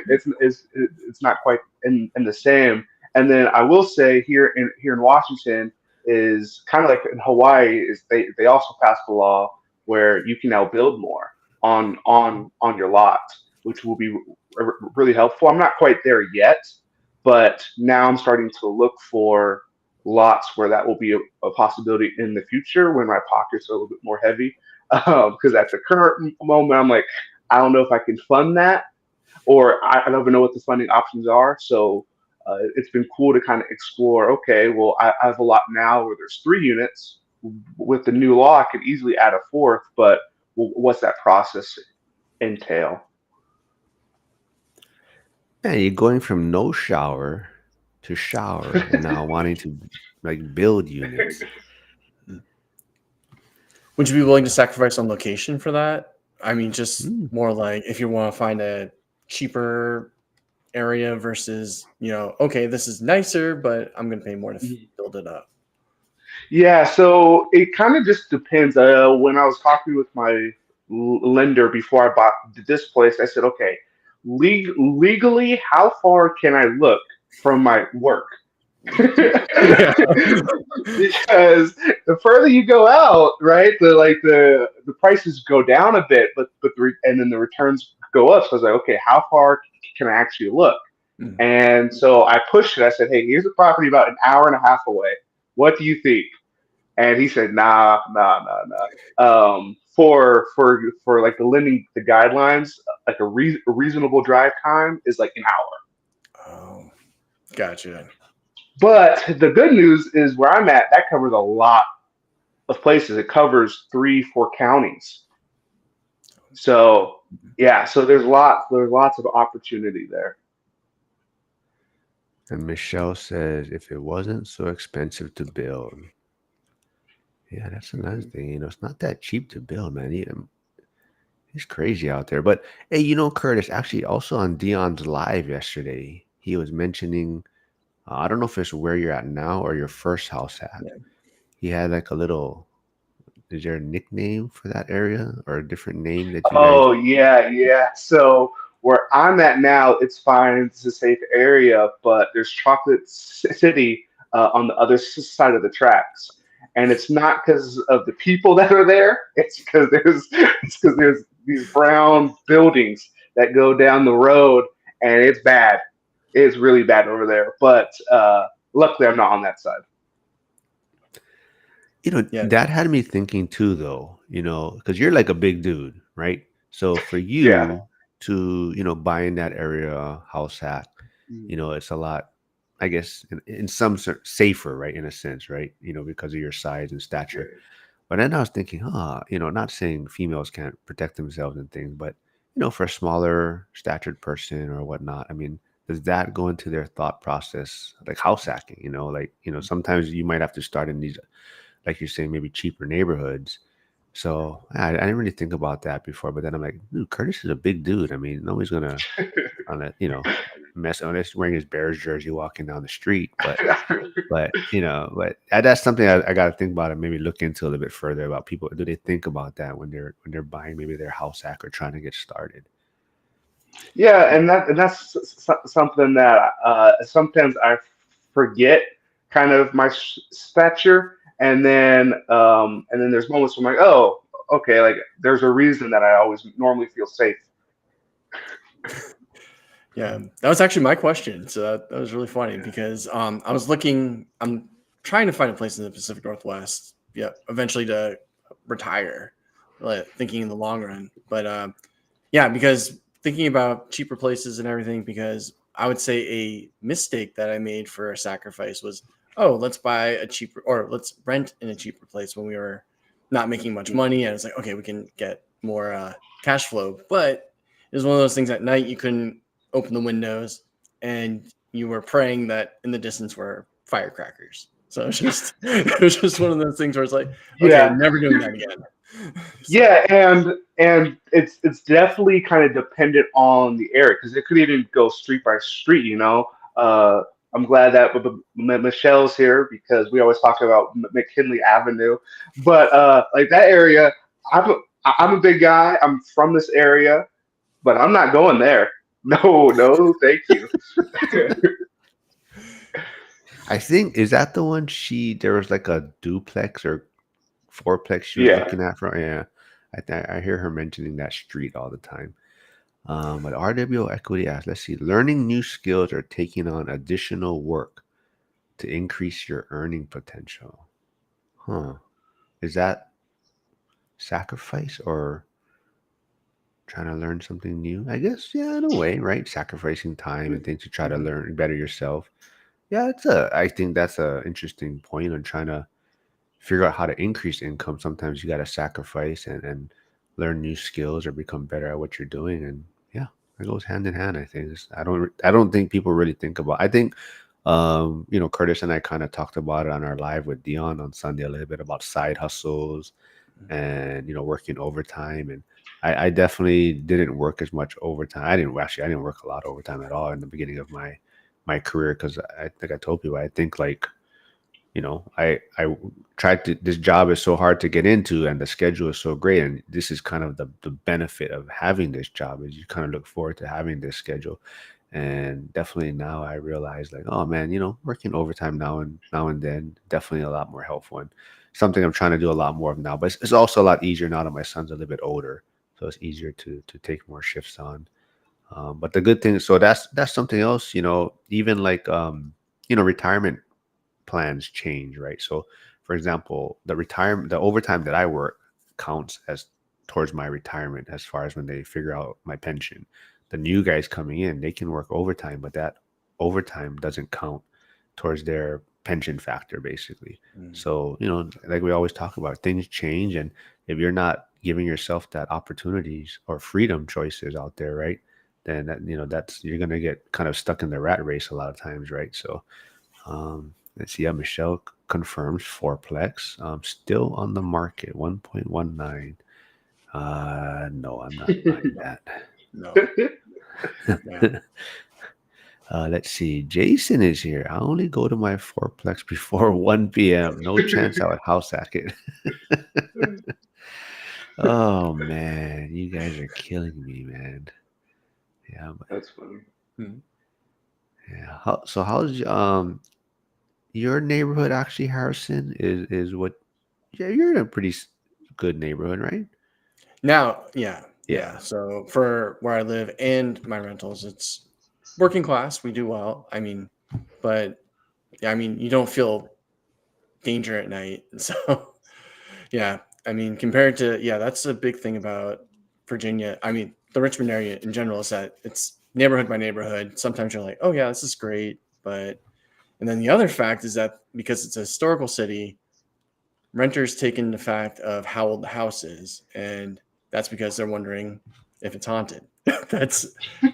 it's not quite in the same. And then I will say here in Washington is kind of like in Hawaii is they also passed a law where you can now build more on your lot, which will be really helpful. I'm not quite there yet, but now I'm starting to look for lots where that will be a possibility in the future when my pockets are a little bit more heavy. Because at the current moment, I'm like, I don't know if I can fund that, or I don't even know what the funding options are. So it's been cool to kind of explore. Okay, well, I have a lot now where there's 3 units. With the new law, I could easily add a 4th, but what's that process entail? Yeah, you're going from no shower to shower and now wanting to like build units. Would you be willing to sacrifice on location for that? I mean, just more like if you want to find a cheaper area versus, okay, this is nicer, but I'm going to pay more to build it up. Yeah, so it kind of just depends. When I was talking with my lender before I bought this place, I said, okay, legally, how far can I look from my work? Because the further you go out, right, the prices go down a bit, but and then the returns go up. So I was like, okay, how far can I actually look? And so I pushed it. I said, hey, here's a property about an hour and a half away. What do you think? And he said, nah. For like the guidelines, like a reasonable drive time is like an hour. Oh, gotcha. But the good news is where I'm at, that covers a lot of places. It covers 3-4 counties. So yeah, so there's lots of opportunity there. And Michelle says, if it wasn't so expensive to build, yeah, that's another thing. It's not that cheap to build, man. It's crazy out there. But hey, Curtis, actually, also on Dion's live yesterday, he was mentioning, I don't know if it's where you're at now or your first house at. Yeah. He had like a little, is there a nickname for that area or a different name that you guys? Oh yeah. So where I'm at now, it's fine. It's a safe area, but there's Chocolate City on the other side of the tracks, and it's not because of the people that are there. It's because there's these brown buildings that go down the road, and it's bad. It's really bad over there. But luckily, I'm not on that side. Yeah. That had me thinking too, though, because you're like a big dude, right? So for Yeah. you to, buy in that area house hack, it's a lot, I guess, in some sort safer, right? In a sense, right? Because of your size and stature. But then I was thinking, not saying females can't protect themselves and things, but, for a smaller statured person or whatnot, I mean, does that go into their thought process, like house hacking, sometimes you might have to start in these, like you're saying, maybe cheaper neighborhoods. So I didn't really think about that before, but then I'm like, dude, Curtis is a big dude. I mean, nobody's gonna on a mess unless wearing his Bears jersey walking down the street. But that's something I got to think about and maybe look into a little bit further about people. Do they think about that when they're buying maybe their house hack or trying to get started? Yeah, and that's something that sometimes I forget kind of my stature, and then there's moments where I'm like, oh, okay, like there's a reason that I always normally feel safe. Yeah, that was actually my question. So that was really funny because I'm trying to find a place in the Pacific Northwest, yeah, eventually to retire, like, thinking in the long run. But yeah, because thinking about cheaper places and everything, because I would say a mistake that I made for a sacrifice was, oh, let's buy a cheaper or let's rent in a cheaper place when we were not making much money. And it's like, okay, we can get more cash flow. But it was one of those things at night you couldn't open the windows and you were praying that in the distance were firecrackers. So it was just one of those things where it's like, okay, Yeah, never doing that again. So, yeah, and it's definitely kind of dependent on the area because it could even go street by street. I'm glad that Michelle's here because we always talk about McKinley Avenue, but like that area, I'm a big guy. I'm from this area, but I'm not going there. No, no, thank you. I think is that the one there was like a duplex or fourplex she was Yeah. looking at from. Yeah, I hear her mentioning that street all the time. But RWO Equity asks, let's see, learning new skills or taking on additional work to increase your earning potential. Huh. Is that sacrifice or trying to learn something new? I guess, yeah, in a way, right? Sacrificing time and things to try to learn and better yourself. Yeah, I think that's a interesting point on trying to figure out how to increase income. Sometimes you got to sacrifice and learn new skills or become better at what you're doing. And yeah, it goes hand in hand. I think I don't think people really think about. I think Curtis and I kind of talked about it on our live with Dion on Sunday a little bit about side hustles and working overtime. And I definitely didn't work as much overtime. I didn't work a lot overtime at all in the beginning of my career because I think I told people I think like I tried to, this job is so hard to get into and the schedule is so great. And this is kind of the benefit of having this job is you kind of look forward to having this schedule. And definitely now I realize like, oh man, working overtime now and then, definitely a lot more helpful and something I'm trying to do a lot more of now, but it's also a lot easier now that my son's a little bit older. So it's easier to take more shifts on. But the good thing, so that's something else, even like, retirement plans change, right? So, for example, the overtime that I work counts as towards my retirement as far as when they figure out my pension. The new guys coming in, they can work overtime, but that overtime doesn't count towards their pension factor, basically. So, like we always talk about, things change, and if you're not giving yourself that opportunities or freedom choices out there, right? Then that, that's, you're gonna get kind of stuck in the rat race a lot of times, right? So let's see. Yeah, Michelle confirms fourplex. Still on the market, 1.19. No, I'm not buying that. No. Let's see. Jason is here. I only go to my fourplex before 1 p.m. No chance I would house hack it. Oh man, you guys are killing me, man. Yeah, but That's funny. yeah. How's your neighborhood actually, Harrison? Is what? Yeah, you're in a pretty good neighborhood, right? Now, Yeah. yeah. So for where I live and my rentals, it's working class. We do well. I mean, but yeah, I mean, you don't feel danger at night. So yeah, I mean, compared to, that's a big thing about Virginia. I mean, the Richmond area in general is that it's neighborhood by neighborhood. Sometimes you're like, oh yeah, this is great. And then the other fact is that because it's a historical city, renters take in the fact of how old the house is. And that's because they're wondering if it's haunted. That's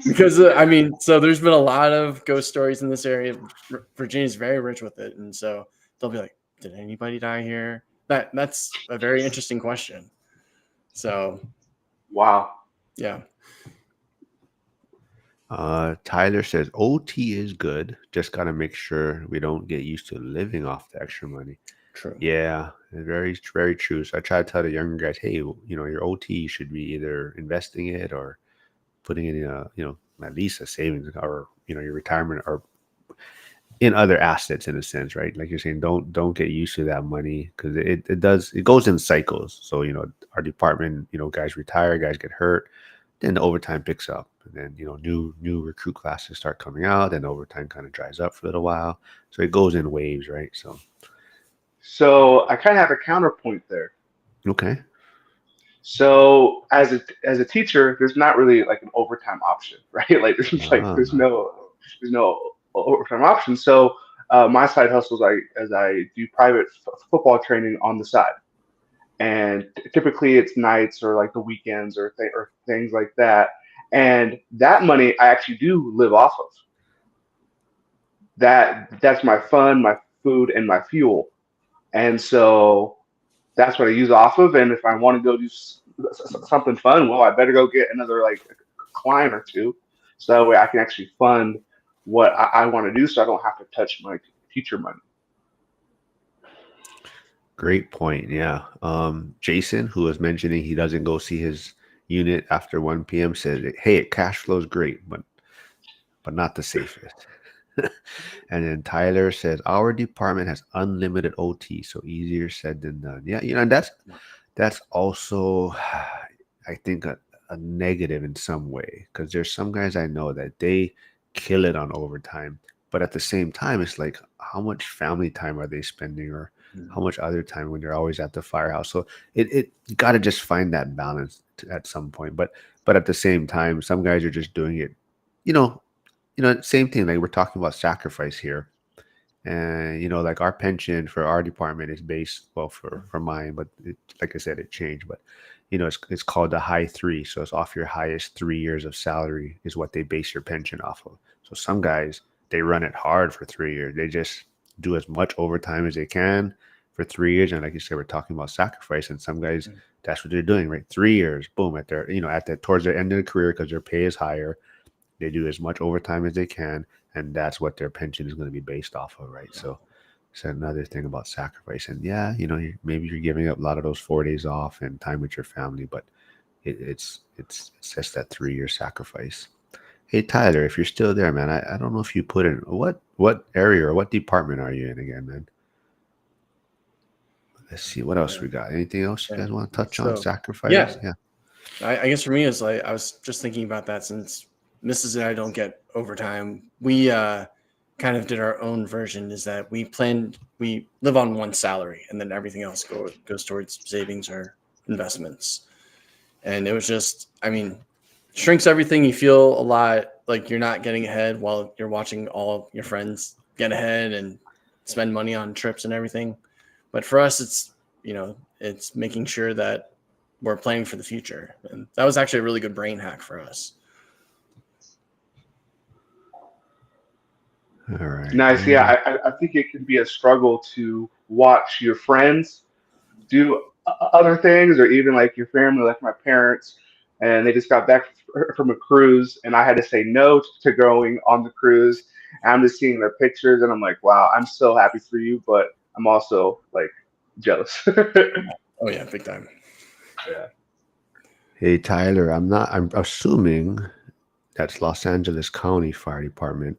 because, I mean, so there's been a lot of ghost stories in this area. Virginia's very rich with it. And so they'll be like, did anybody die here? That's a very interesting question. So, Wow. yeah. Tyler says OT is good. Just got to make sure we don't get used to living off the extra money. True. Yeah, very, very true. So I try to tell the younger guys, hey, your OT should be either investing it or putting it in at least a savings or, your retirement or in other assets in a sense, right? Like you're saying, don't get used to that money because it goes in cycles. So, our department, guys retire, guys get hurt, then the overtime picks up. And then, new recruit classes start coming out, and overtime kind of dries up for a little while. So it goes in waves, right? So I kind of have a counterpoint there. Okay. So as a teacher, there's not really like an overtime option, right? Like there's no overtime option. So my side hustles as I do private football training on the side, and typically it's nights or like the weekends or things like that. And that money I actually do live off of. That's my fun, my food, and my fuel. And so that's what I use off of. And if I want to go do something fun, well, I better go get another like client or two, so that way I can actually fund what I want to do, so I don't have to touch my teacher money. Great point. Yeah. Jason, who was mentioning he doesn't go see his unit after 1 p.m., said, hey, cash flow is great, but not the safest. And then Tyler says our department has unlimited OT, so easier said than done. Yeah, and that's also, I think, a negative in some way, because there's some guys I know that they kill it on overtime, but at the same time, it's like, how much family time are they spending, or how much other time when they're always at the firehouse? So you got to just find that balance at some point. But at the same time, some guys are just doing it, same thing. Like we're talking about sacrifice here, and like our pension for our department is based, well, for mine, but like I said, it changed. But it's called the high three, so it's off your highest 3 years of salary is what they base your pension off of. So some guys, they run it hard for 3 years. They just do as much overtime as they can for 3 years, and like you said, we're talking about sacrifice. And some guys, that's what they're doing, right? 3 years, boom, at their towards the end of the career, because their pay is higher. They do as much overtime as they can, and that's what their pension is going to be based off of, right? So it's another thing about sacrifice. And yeah, maybe you're giving up a lot of those 4 days off and time with your family, but it's just that 3 year sacrifice. Hey Tyler, if you're still there, man, I don't know if you put in what area or what department are you in again, man? Let's see what else we got. Anything else you guys want to touch on? Sacrifice? Yeah. I guess for me, it's like I was just thinking about that since Mrs. and I don't get overtime. We kind of did our own version, is that we live on one salary, and then everything else goes towards savings or investments. And it was just, I mean, shrinks everything. You feel a lot like you're not getting ahead while you're watching all of your friends get ahead and spend money on trips and everything. But for us, it's, it's making sure that we're planning for the future. And that was actually a really good brain hack for us. All right. Nice. Yeah, I think it can be a struggle to watch your friends do other things, or even like your family, like my parents, and they just got back from a cruise, and I had to say no to going on the cruise. And I'm just seeing their pictures, and I'm like, wow, I'm so happy for you, but I'm also like jealous. Oh yeah, big time. Hey Tyler, I'm assuming that's Los Angeles County Fire Department.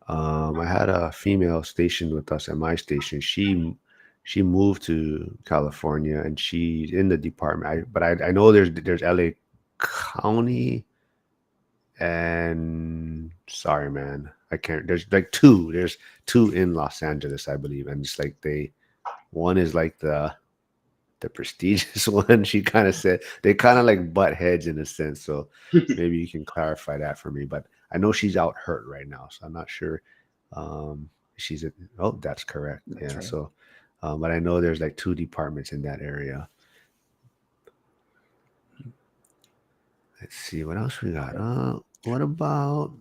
I had a female stationed with us at my station. She moved to California and she's in the department. But I know there's LA County, and sorry man, I can't. There's two in Los Angeles, I believe, and it's like one is like the prestigious one. She kind of said they kind of like butt heads in a sense. So maybe you can clarify that for me. But I know she's out hurt right now, so I'm not sure. Oh, that's correct. That's yeah. right. So, but I know there's like two departments in that area. Let's see what else we got. What about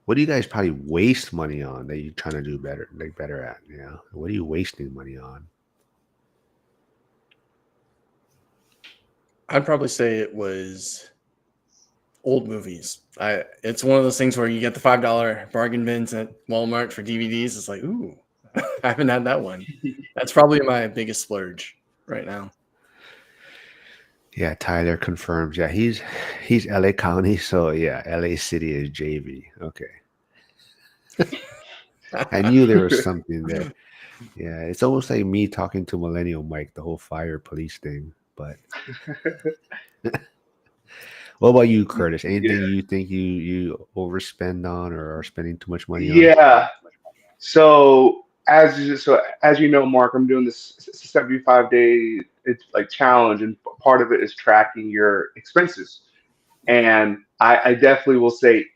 what do you guys probably waste money on that you're trying to do better at? Yeah. What are you wasting money on? I'd probably say it was old movies. It's one of those things where you get the $5 bargain bins at Walmart for DVDs. It's like, ooh, I haven't had that one. That's probably my biggest splurge right now. Yeah, Tyler confirms. Yeah, he's LA County, so yeah, LA City is JV. Okay. I knew there was something there. Yeah, it's almost like me talking to Millennial Mike, the whole fire police thing. But what about you, Curtis? Anything you think you overspend on or are spending too much money on? Yeah. So as you know, Mark, I'm doing this 75-day it's like challenge, and part of it is tracking your expenses. And I definitely will say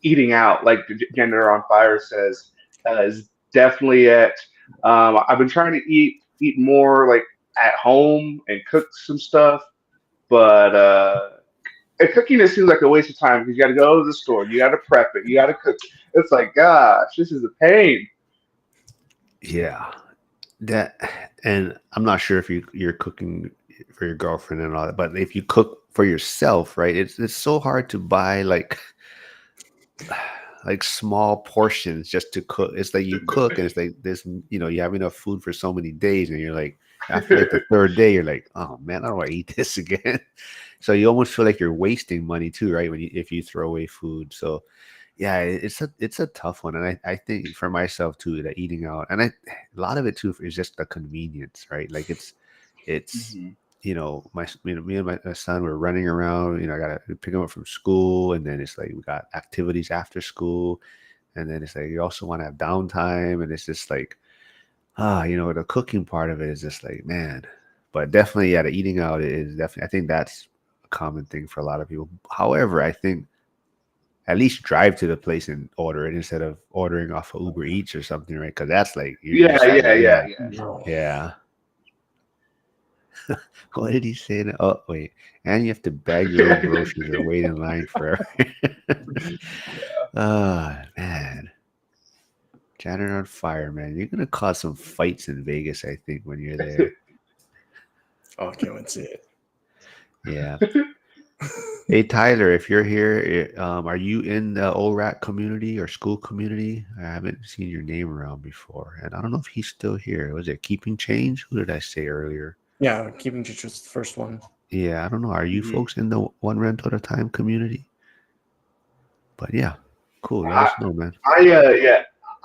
eating out, like Gender on Fire says, is definitely it. I've been trying to eat more like at home and cook some stuff, but and cooking it seems like a waste of time because you got to go to the store, you got to prep it, you got to cook. It's like, gosh, this is a pain. Yeah, and I'm not sure if you're cooking for your girlfriend and all that, but if you cook for yourself, right? It's so hard to buy like small portions just to cook. It's like you cook and it's like this, you have enough food for so many days, and you're like after like the third day, you're like, oh man, I don't want to eat this again. So you almost feel like you're wasting money too, right? If you throw away food. So yeah, it's a tough one, and I think for myself too that eating out, and a lot of it too is just the convenience, right? Like it's Mhm. me and my son were running around. I gotta pick him up from school, and then it's like we got activities after school, and then it's like you also want to have downtime, and it's just like the cooking part of it is just like, man. But definitely, yeah, the eating out is definitely. I think that's a common thing for a lot of people. However, I think at least drive to the place and order it instead of ordering off of Uber Eats or something, right? Because that's like Yeah. yeah. What did he say? Oh, wait. And you have to bag your own groceries or wait in line forever. Oh, man. Janitor on Fire, man. You're going to cause some fights in Vegas, I think, when you're there. Oh, I can't wait to see it. Yeah. Hey, Tyler, if you're here, are you in the ORAC community or school community? I haven't seen your name around before. And I don't know if he's still here. Was it Keeping Change? Who did I say earlier? Yeah, Keeping Change was the first one. Yeah, I don't know. Are you folks in the one rental at a time community? But yeah, cool. Let us know, man.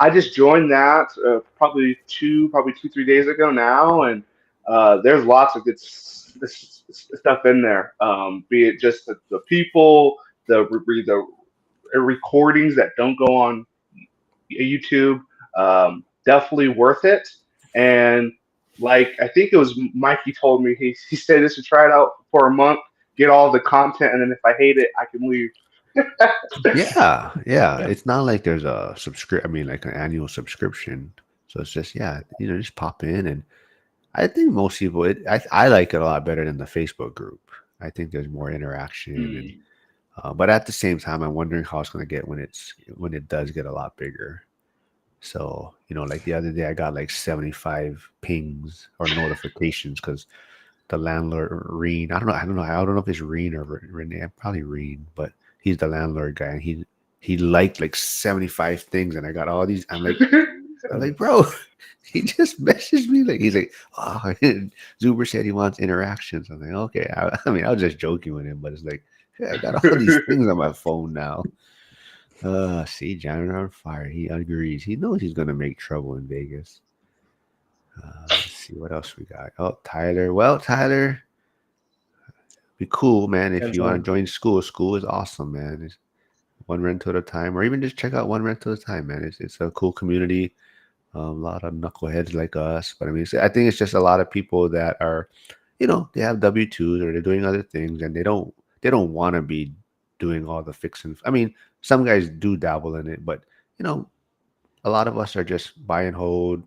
I just joined that probably 2-3 days ago now, and there's lots of good stuff in there. Be it just the people, the recordings that don't go on YouTube, definitely worth it. And like I think it was Mikey told me, he said this to try it out for a month, get all the content, and then if I hate it, I can leave. Yeah. It's not like there's a like an annual subscription. So it's just just pop in, and I think most people, I like it a lot better than the Facebook group. I think there's more interaction, and but at the same time, I'm wondering how it's going to get when it does get a lot bigger. So, like the other day, I got like 75 pings or notifications because the landlord, Reen, I don't know if it's Reen or Renee, probably Reen, but he's the landlord guy, and he liked like 75 things, and I got all these. I'm like, bro, he just messaged me. Like, he's like, oh, Zuber said he wants interactions. I'm like, okay. I mean, I was just joking with him, but it's like, yeah, I got all these things on my phone now. See, Janitor on fire. He agrees. He knows he's gonna make trouble in Vegas. Let's see what else we got. Oh, Tyler. Well, Tyler, be cool, man. If you want to join school, school is awesome, man. It's one rental at a time, or even just check out one rental at a time, man. It's a cool community. A lot of knuckleheads like us, but I mean, I think it's just a lot of people that are, they have W-2s or they're doing other things, and they don't want to be doing all the fixing. I mean, some guys do dabble in it, but a lot of us are just buy and hold,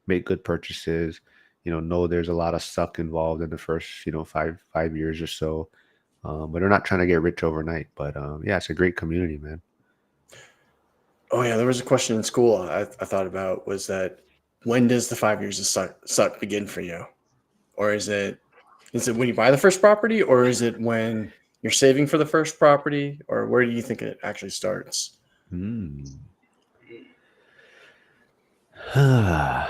make good purchases. Know there's a lot of suck involved in the first, 5 years or so, but they're not trying to get rich overnight. But yeah, it's a great community, man. Oh yeah, there was a question in school I thought about, was that when does the 5 years of suck begin for you? Or is it when you buy the first property, or is it when you're saving for the first property, or where do you think it actually starts? I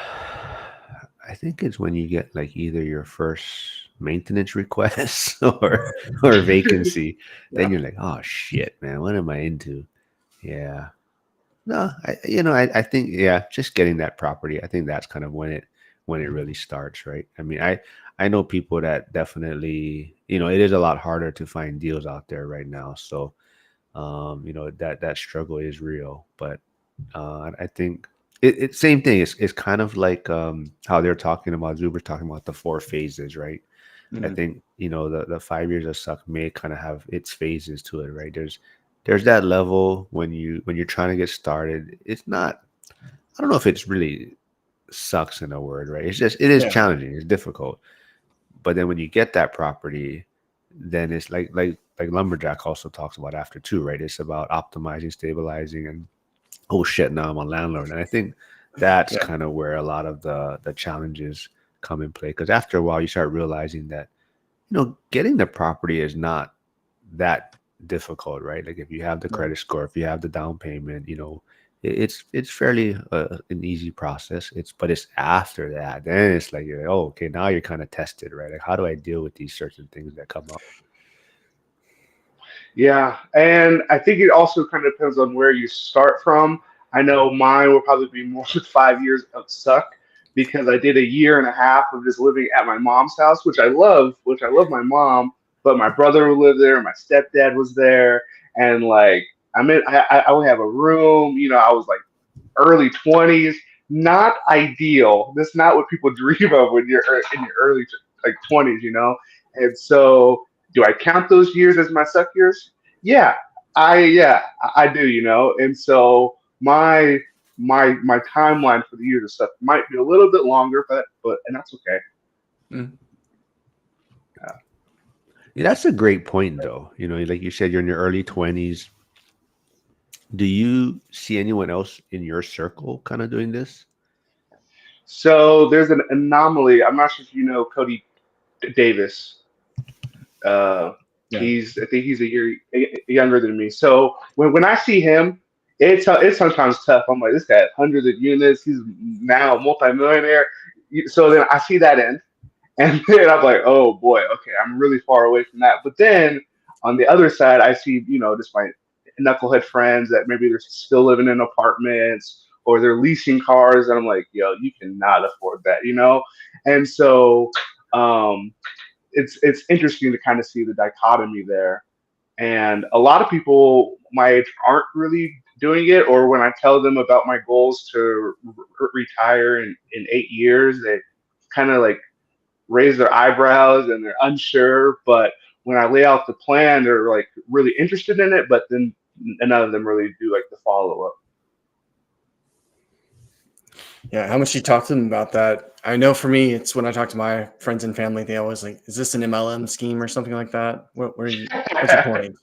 think it's when you get like either your first maintenance request or vacancy. Then you're like, oh shit, man, what am I into? Yeah. No, I think, yeah, just getting that property. I think that's kind of when it really starts, right? I mean, I know people that definitely, it is a lot harder to find deals out there right now. So, that struggle is real. But I think it's same thing. It's kind of like how they're talking about, Zuber talking about the 4 phases, right? Mm-hmm. I think, the 5 years of suck may kind of have its phases to it, right? There's that level when you're trying to get started. It's not, I don't know if it's really sucks in a word, right? It is challenging. It's difficult. But then when you get that property, then it's like Lumberjack also talks about after too, right? It's about optimizing, stabilizing, and oh shit, now I'm a landlord. And I think that's kind of where a lot of the challenges come in play. Because after a while, you start realizing that, getting the property is not that difficult, right? Like if you have the credit score, if you have the down payment, it's fairly an easy process. But it's after that, then it's like, oh, okay, now you're kind of tested, right? Like, how do I deal with these certain things that come up? Yeah, and I think it also kind of depends on where you start from. I know mine will probably be more than 5 years of suck, because I did a year and a half of just living at my mom's house, which I love my mom, but my brother would live there, my stepdad was there, and like I only have a room, I was like early 20s, not ideal. That's not what people dream of when you're in your early like 20s, And so, do I count those years as my suck years? Yeah, I do, And so my timeline for the years of stuff might be a little bit longer, but and that's okay. Yeah, that's a great point, though. Like you said, you're in your early 20s. Do you see anyone else in your circle kind of doing this? So there's an anomaly. I'm not sure if you know Cody Davis. I think he's a year younger than me. So when I see him, it's sometimes tough. I'm like, this guy has hundreds of units. He's now a multimillionaire. So then I see that end, and then I'm like, oh boy, okay, I'm really far away from that. But then on the other side, I see, just my knucklehead friends that maybe they're still living in apartments or they're leasing cars, and I'm like, yo, you cannot afford that, And so it's interesting to kind of see the dichotomy there. And a lot of people my age aren't really doing it, or when I tell them about my goals to retire in 8 years, they kind of like raise their eyebrows and they're unsure. But when I lay out the plan, they're like really interested in it, but then none of them really do like the follow up. Yeah, how much you talk to them about that? I know for me, it's when I talk to my friends and family, they always like, "Is this an MLM scheme or something like that? What's your point?"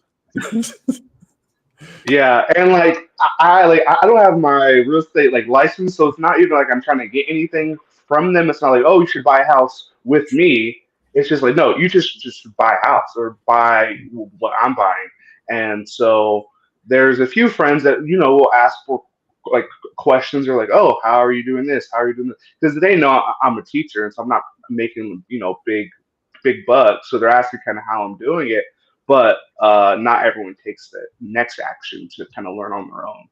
Yeah, and like I don't have my real estate like license, so it's not even like I'm trying to get anything from them. It's not like, oh, you should buy a house with me. It's just like, no, you just buy a house or buy what I'm buying. And so there's a few friends that will ask for like questions or like, oh, how are you doing this? How are you doing this? Because they know I'm a teacher, and so I'm not making big bucks, so they're asking kind of how I'm doing it, but not everyone takes the next action to kind of learn on their own.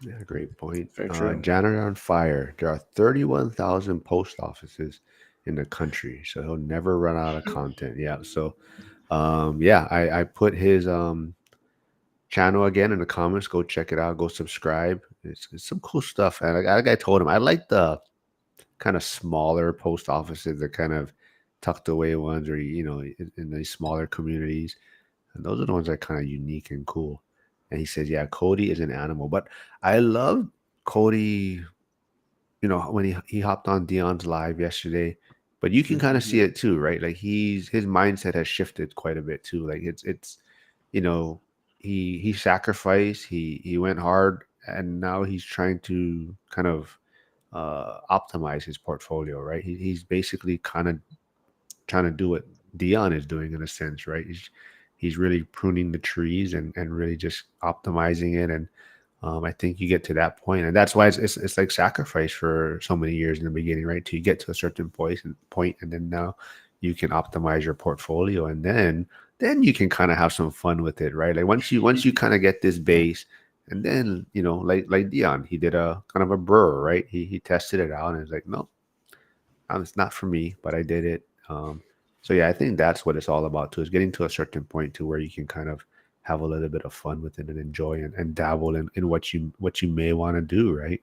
Yeah, great point. Very true. Janitor on Fire. There are 31,000 post offices in the country, so he'll never run out of content. Yeah. So, yeah, I put his channel again in the comments. Go check it out. Go subscribe. It's some cool stuff. And like I told him, I like the kind of smaller post offices, the kind of tucked away ones, or in these smaller communities. And those are the ones that are kind of unique and cool. And he says, yeah, Cody is an animal. But I love Cody, when he hopped on Dion's live yesterday. But you can kind of see it too, right? Like his mindset has shifted quite a bit too. Like it's he sacrificed, he went hard, and now he's trying to kind of optimize his portfolio, right? He's basically kind of trying to do what Dion is doing in a sense, right? He's really pruning the trees and really just optimizing it. And I think you get to that point, and that's why it's like sacrifice for so many years in the beginning, right? Till you get to a certain point, and then now you can optimize your portfolio, and then you can kind of have some fun with it, right? Like once you kind of get this base, and then like Dion, he did a kind of a burr, right? He tested it out and it's like, no, it's not for me, but I did it. So yeah, I think that's what it's all about too, is getting to a certain point to where you can kind of have a little bit of fun with it and enjoy and dabble in what you may want to do, right?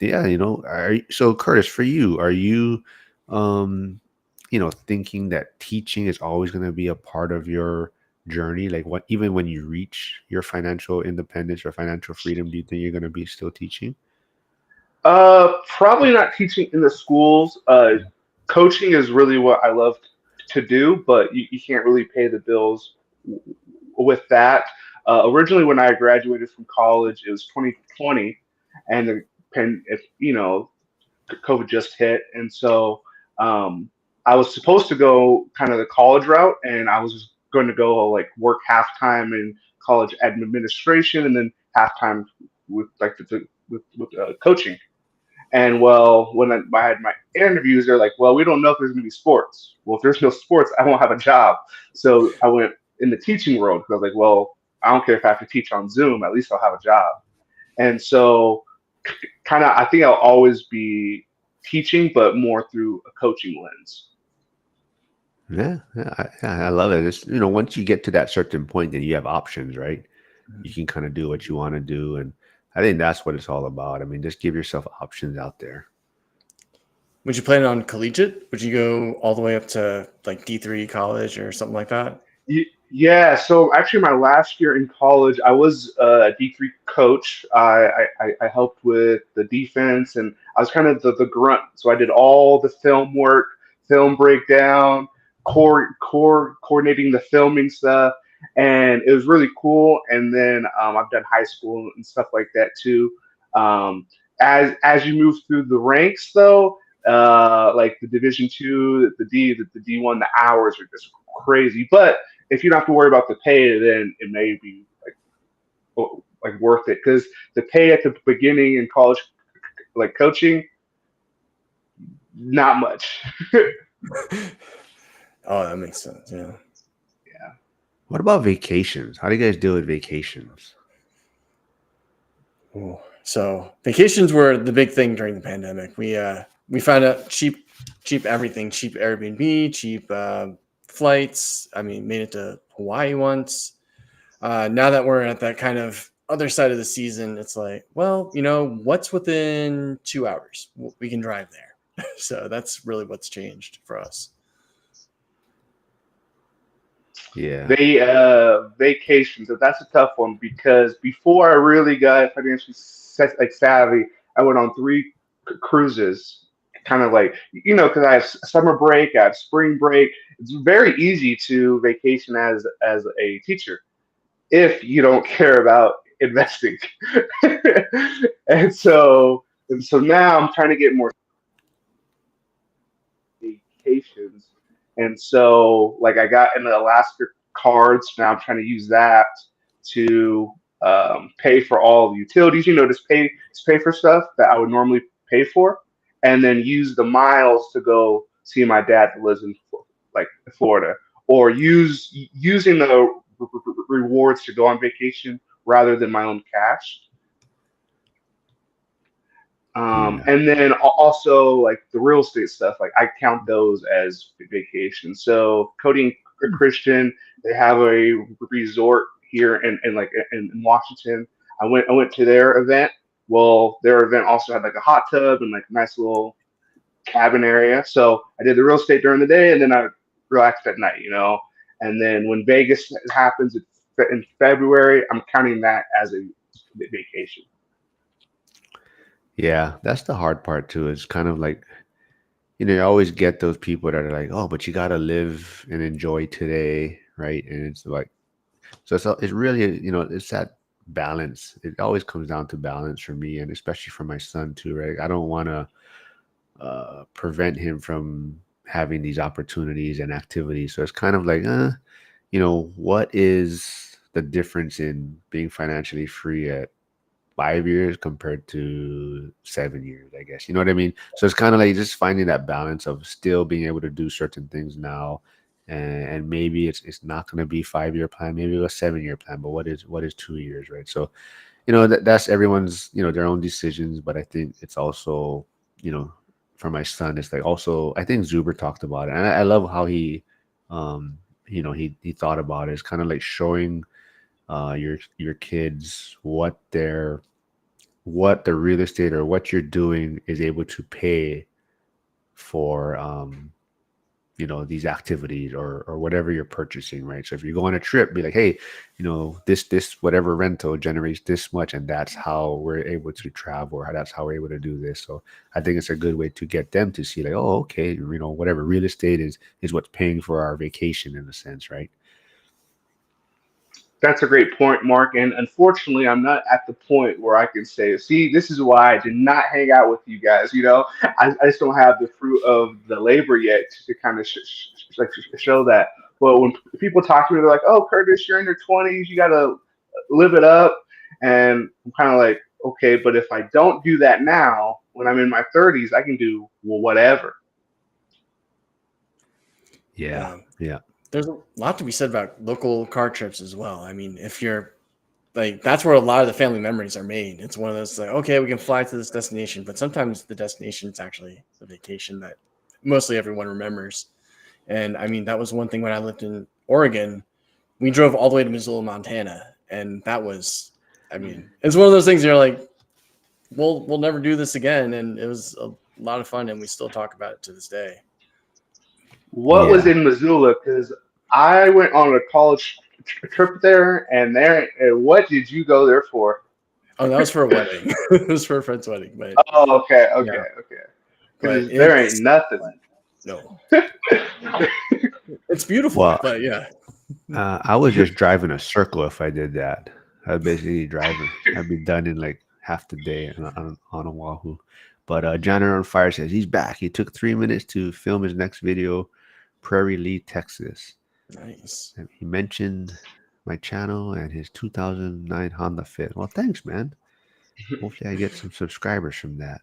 Yeah, so Curtis, for you, are you thinking that teaching is always going to be a part of your journey? Like even when you reach your financial independence or financial freedom, do you think you're going to be still teaching? Probably not teaching in the schools. Coaching is really what I love to do, but you can't really pay the bills with that. Originally, when I graduated from college, it was 2020, and COVID just hit, and so I was supposed to go kind of the college route, and I was going to go like work half time in college administration, and then half time with like with coaching. And well, when I had my interviews, they're like, "Well, we don't know if there's going to be sports." Well, if there's no sports, I won't have a job. So I went in the teaching world because I was like, "Well, I don't care if I have to teach on Zoom. At least I'll have a job." And so, kind of, I think I'll always be teaching, but more through a coaching lens. I love it. It's, once you get to that certain point, then you have options, right? You can kind of do what you want to do, and I think that's what it's all about. I mean, just give yourself options out there. Would you plan on collegiate? Would you go all the way up to like D3 college or something like that? Yeah, so actually, my last year in college, I was a D3 coach. I helped with the defense, and I was kind of the grunt. So I did all the film work, film breakdown, coordinating the filming stuff, and it was really cool. And then I've done high school and stuff like that too. As you move through the ranks, though, like the Division 2, the D1, the hours are just crazy, but if you don't have to worry about the pay, then it may be like worth it, because the pay at the beginning in college, like coaching, not much. Oh, that makes sense. Yeah. What about vacations? How do you guys deal with vacations? Ooh. So vacations were the big thing during the pandemic. We found out cheap everything, cheap Airbnb, cheap flights. I mean, made it to Hawaii once. Now that we're at that kind of other side of the season, it's like, well, what's within 2 hours? We can drive there. So that's really what's changed for us. Yeah. Vacations. So that's a tough one, because before I really got financially savvy, I went on three cruises, kind of like, because I have summer break, I have spring break. It's very easy to vacation as a teacher if you don't care about investing. and so and so now I'm trying to get more vacations. And so like I got in the Alaska cards. Now I'm trying to use that to pay for all the utilities, just pay for stuff that I would normally pay for, and then use the miles to go see my dad that lives in like Florida, or using the rewards to go on vacation rather than my own cash. Yeah. And then also like the real estate stuff, like I count those as vacation. So Cody and Christian, they have a resort here in Washington. I went to their event. Well, their event also had like a hot tub and like a nice little cabin area. So I did the real estate during the day, and then I relaxed at night. And then when Vegas happens in February, I'm counting that as a vacation. Yeah, that's the hard part too. It's kind of like, you always get those people that are like, oh, but you gotta live and enjoy today, right? And it's like, it's really, it's that balance. It always comes down to balance for me, and especially for my son too, right? I don't want to prevent him from having these opportunities and activities. So it's kind of like, what is the difference in being financially free at 5 years compared to 7 years, I guess. You know what I mean? So it's kind of like just finding that balance of still being able to do certain things now. And maybe it's not going to be 5 year plan, maybe a 7 year plan, but what is 2 years, right? So, that's everyone's, their own decisions. But I think it's also, for my son, it's like also, I think Zuber talked about it. And I love how he, he thought about it. It's kind of like showing your kids what the real estate or what you're doing is able to pay for these activities or whatever you're purchasing, right? So if you go on a trip, be like, hey, this whatever rental generates this much, and that's how we're able to travel, or that's how we're able to do this. So I think it's a good way to get them to see like, oh, okay, whatever real estate is what's paying for our vacation in a sense, right? That's a great point, Mark. And unfortunately, I'm not at the point where I can say, see, this is why I did not hang out with you guys. I just don't have the fruit of the labor yet to kind of show that. But when people talk to me, they're like, oh, Curtis, you're in your 20s. You got to live it up. And I'm kind of like, okay, but if I don't do that now, when I'm in my 30s, I can do whatever. Yeah. There's a lot to be said about local car trips as well. I mean, if you're like, that's where a lot of the family memories are made. It's one of those like, okay, we can fly to this destination, but sometimes the destination is actually the vacation that mostly everyone remembers. And I mean, that was one thing when I lived in Oregon. We drove all the way to Missoula, Montana, and that was, I mean, it's one of those things you're like, we'll never do this again, and it was a lot of fun, and we still talk about it to this day. What was in Missoula? Because I went on a college trip there, and what did you go there for? Oh, that was for a wedding. It was for a friend's wedding. But oh, okay. But there ain't nothing. No. It's beautiful, Well, but yeah. I was just driving a circle if I did that. I'd basically driving. I'd be done in like half the day on Oahu. But Johnny on Fire says he's back. He took 3 minutes to film his next video, Prairie Lee, Texas. Nice. And he mentioned my channel and his 2009 Honda Fit. Well, thanks, man. Hopefully I get some subscribers from that.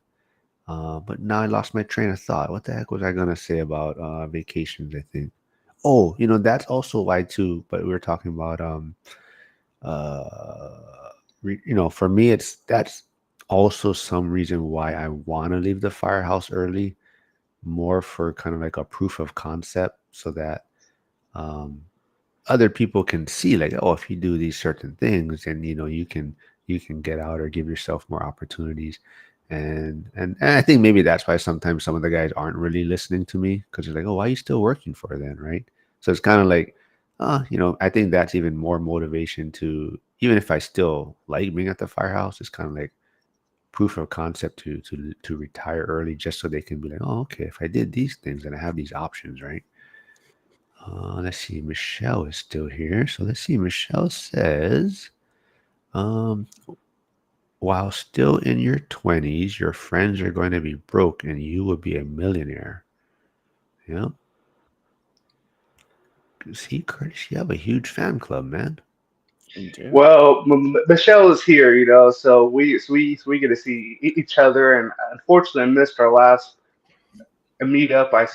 But now I lost my train of thought. What the heck was I going to say about vacations, I think? Oh, that's also why too, but we were talking about, for me, that's also some reason why I want to leave the firehouse early, more for kind of like a proof of concept so that other people can see like, oh, if you do these certain things, then, you can get out or give yourself more opportunities. And I think maybe that's why sometimes some of the guys aren't really listening to me, because they're like, oh, why are you still working for then, right? So it's kind of like, I think that's even more motivation to, even if I still like being at the firehouse, it's kind of like, proof of concept to retire early, just so they can be like, oh, okay, if I did these things, then I have these options, right? Let's see. Michelle is still here, so let's see. Michelle says, um, while still in your 20s, your friends are going to be broke, and you will be a millionaire. Yeah. See, Curtis, you have a huge fan club, man. You do. Well, Michelle is here, so we get to see each other, and unfortunately, I missed our last meetup. I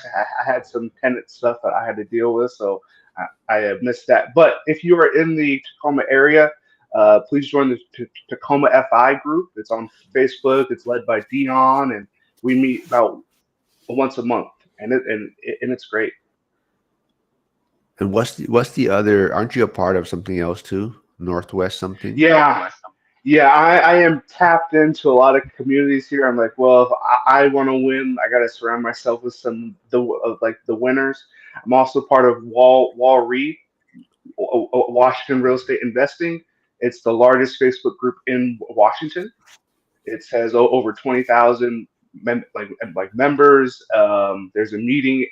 had some tenant stuff that I had to deal with, so I missed that. But if you are in the Tacoma area, please join the Tacoma FI group. It's on Facebook. It's led by Dion, and we meet about once a month, and it's great. And what's the other? Aren't you a part of something else too? Northwest something? Yeah, yeah, I am tapped into a lot of communities here. I'm like, well, if I want to win, I got to surround myself with some like the winners. I'm also part of Wall Re, Washington Real Estate Investing. It's the largest Facebook group in Washington. It has over 20,000 members. There's a meeting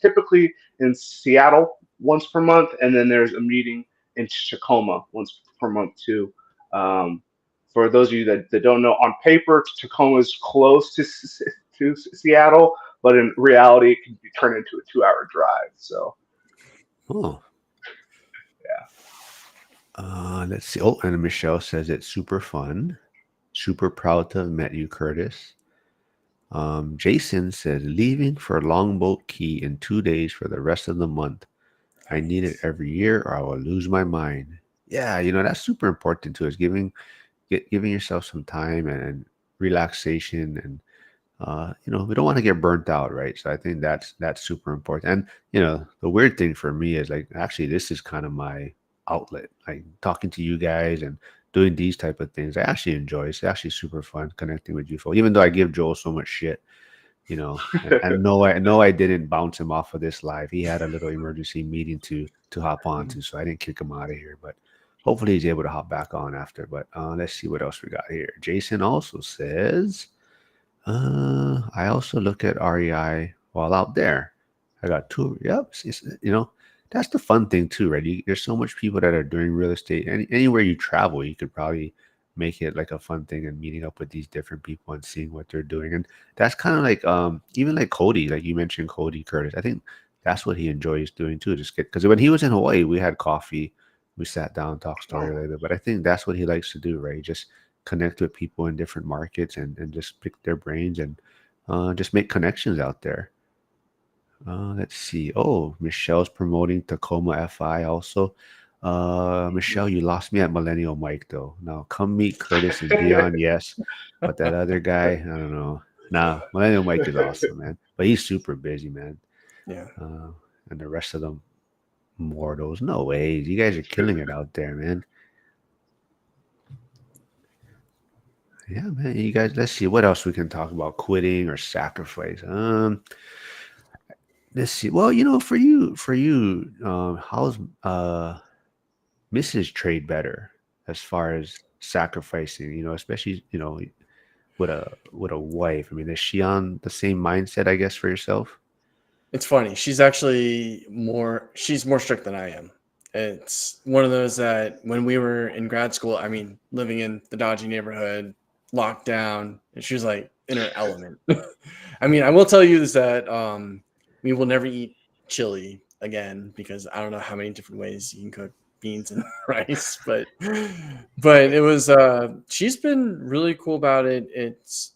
typically in Seattle once per month, and then there's a meeting in Tacoma once per month too. Um, for those of you that don't know, on paper, Tacoma is close to Seattle, but in reality, it can be turned into a 2-hour drive. So, Oh. yeah. Let's see. Oh, and Michelle says it's super fun. Super proud to have met you, Curtis. Jason says leaving for Longboat Key in 2 days for the rest of the month. I need it every year or I will lose my mind. Yeah, that's super important too, is giving yourself some time and relaxation, and we don't want to get burnt out, right? So I think that's super important. And the weird thing for me is, like, actually this is kind of my outlet, like talking to you guys and doing these type of things. I actually enjoy. It's actually super fun connecting with you folks, even though I give Joel so much shit. And no, I didn't bounce him off of this live. He had a little emergency meeting to hop on to, so I didn't kick him out of here. But hopefully he's able to hop back on after. But let's see what else we got here. Jason also says, I also look at REI while out there. I got two. Yep. That's the fun thing too, right? There's so much people that are doing real estate. Anywhere you travel, you could probably make it like a fun thing and meeting up with these different people and seeing what they're doing. And that's kind of like even like Cody, like you mentioned, Cody Curtis. I think that's what he enjoys doing too. Because when he was in Hawaii, we had coffee, we sat down, talked story later. But I think that's what he likes to do, right? Just connect with people in different markets and just pick their brains and just make connections out there. Let's see. Oh, Michelle's promoting Tacoma FI also. Michelle, you lost me at Millennial Mike though. Now come meet Curtis and Dion, yes. But that other guy, I don't know. Nah, Millennial Mike is awesome, man. But he's super busy, man. Yeah. And the rest of them mortals. No way. You guys are killing it out there, man. Yeah, man. You guys, let's see what else we can talk about. Quitting or sacrifice. Let's see. Well, for you, how's Mrs. Trade better as far as sacrificing? Especially with a wife. I mean, is she on the same mindset, I guess, for yourself? It's funny. She's actually more strict than I am. It's one of those that when we were in grad school, I mean, living in the dodgy neighborhood, locked down, and she was like in her element. I mean, I will tell you is that we will never eat chili again because I don't know how many different ways you can cook beans and rice, but it was she's been really cool about it.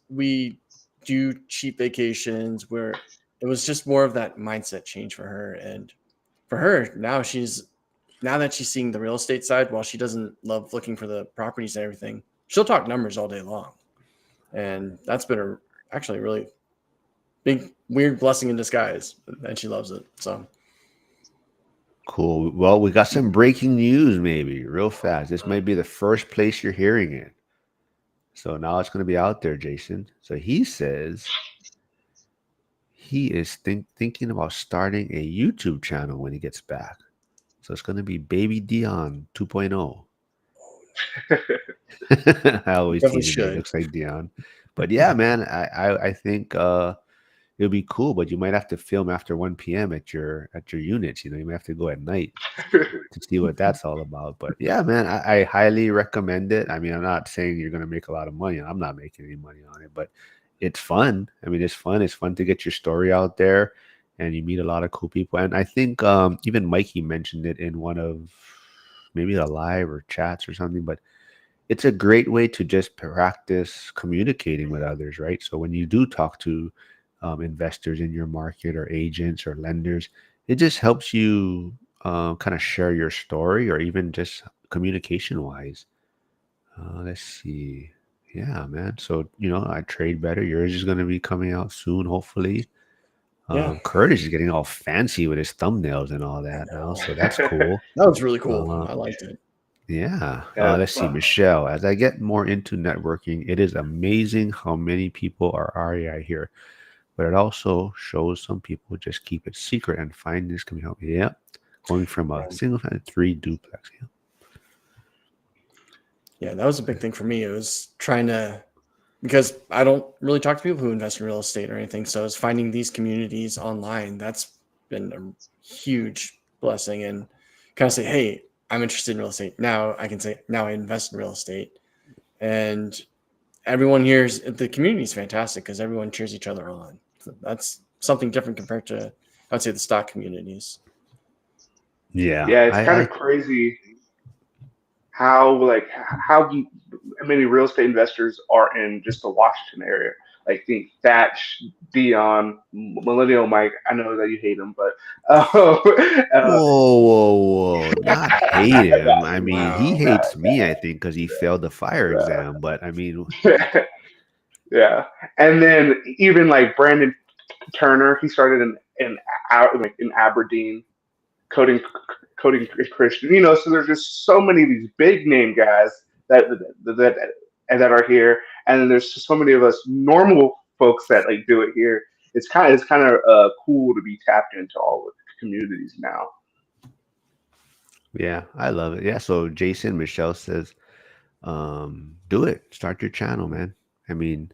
We do cheap vacations where it was just more of that mindset change for her. And for her now that she's seeing the real estate side, while she doesn't love looking for the properties and everything, she'll talk numbers all day long. And that's been actually a really big, weird blessing in disguise. And she loves it. So cool. Well, we got some breaking news, maybe real fast. This might be the first place you're hearing it. So now it's going to be out there, Jason. So he says he is thinking about starting a YouTube channel when he gets back. So it's going to be Baby Dion 2.0. I always Definitely tease him that he should. looks like Dion. But yeah, man, I think it'll be cool, but you might have to film after 1 p.m. at your units. You know, you might have to go at night to see what that's all about. But yeah, man, I highly recommend it. I mean, I'm not saying you're gonna make a lot of money. I'm not making any money on it, but it's fun. I mean, it's fun. It's fun to get your story out there, and you meet a lot of cool people. And I think even Mikey mentioned it in one of maybe the live or chats or something. But it's a great way to just practice communicating with others, right? So when you do talk to investors in your market or agents or lenders, it just helps you kind of share your story or even just communication wise. Let's see. Yeah, man. So, I trade better. Yours is going to be coming out soon, hopefully. Yeah, Curtis is getting all fancy with his thumbnails and all that now. So that's cool. that was really cool. Uh, I liked it. Yeah. Yeah, Let's see, Michelle. As I get more into networking, it is amazing how many people are REI here, but it also shows some people just keep it secret and find this can help. Yeah. Going from a single family 3 duplex. Yeah. Yeah, that was a big thing for me. It was trying to, because I don't really talk to people who invest in real estate or anything. So it's finding these communities online. That's been a huge blessing. And kind of say, hey, I'm interested in real estate. Now I can say, now I invest in real estate. And everyone here is, the community is fantastic because everyone cheers each other on. So that's something different compared to, I would say, the stock communities. Yeah. yeah, it's kind of crazy how many real estate investors are in just the Washington area. Like think Thatch, Dion, Millennial Mike. I know that you hate him, but Whoa. Not hate him. I mean, he Wow. hates me, I think, because he failed the fire exam. But I mean, yeah. And then even like Brandon Turner, he started in Aberdeen, coding Christian. So there's just so many of these big name guys that that are here, and then there's just so many of us normal folks that like do it here. It's kind of cool to be tapped into all of the communities now. yeah, I love it. Yeah. So Jason Michelle says, do it. Start your channel, man. I mean,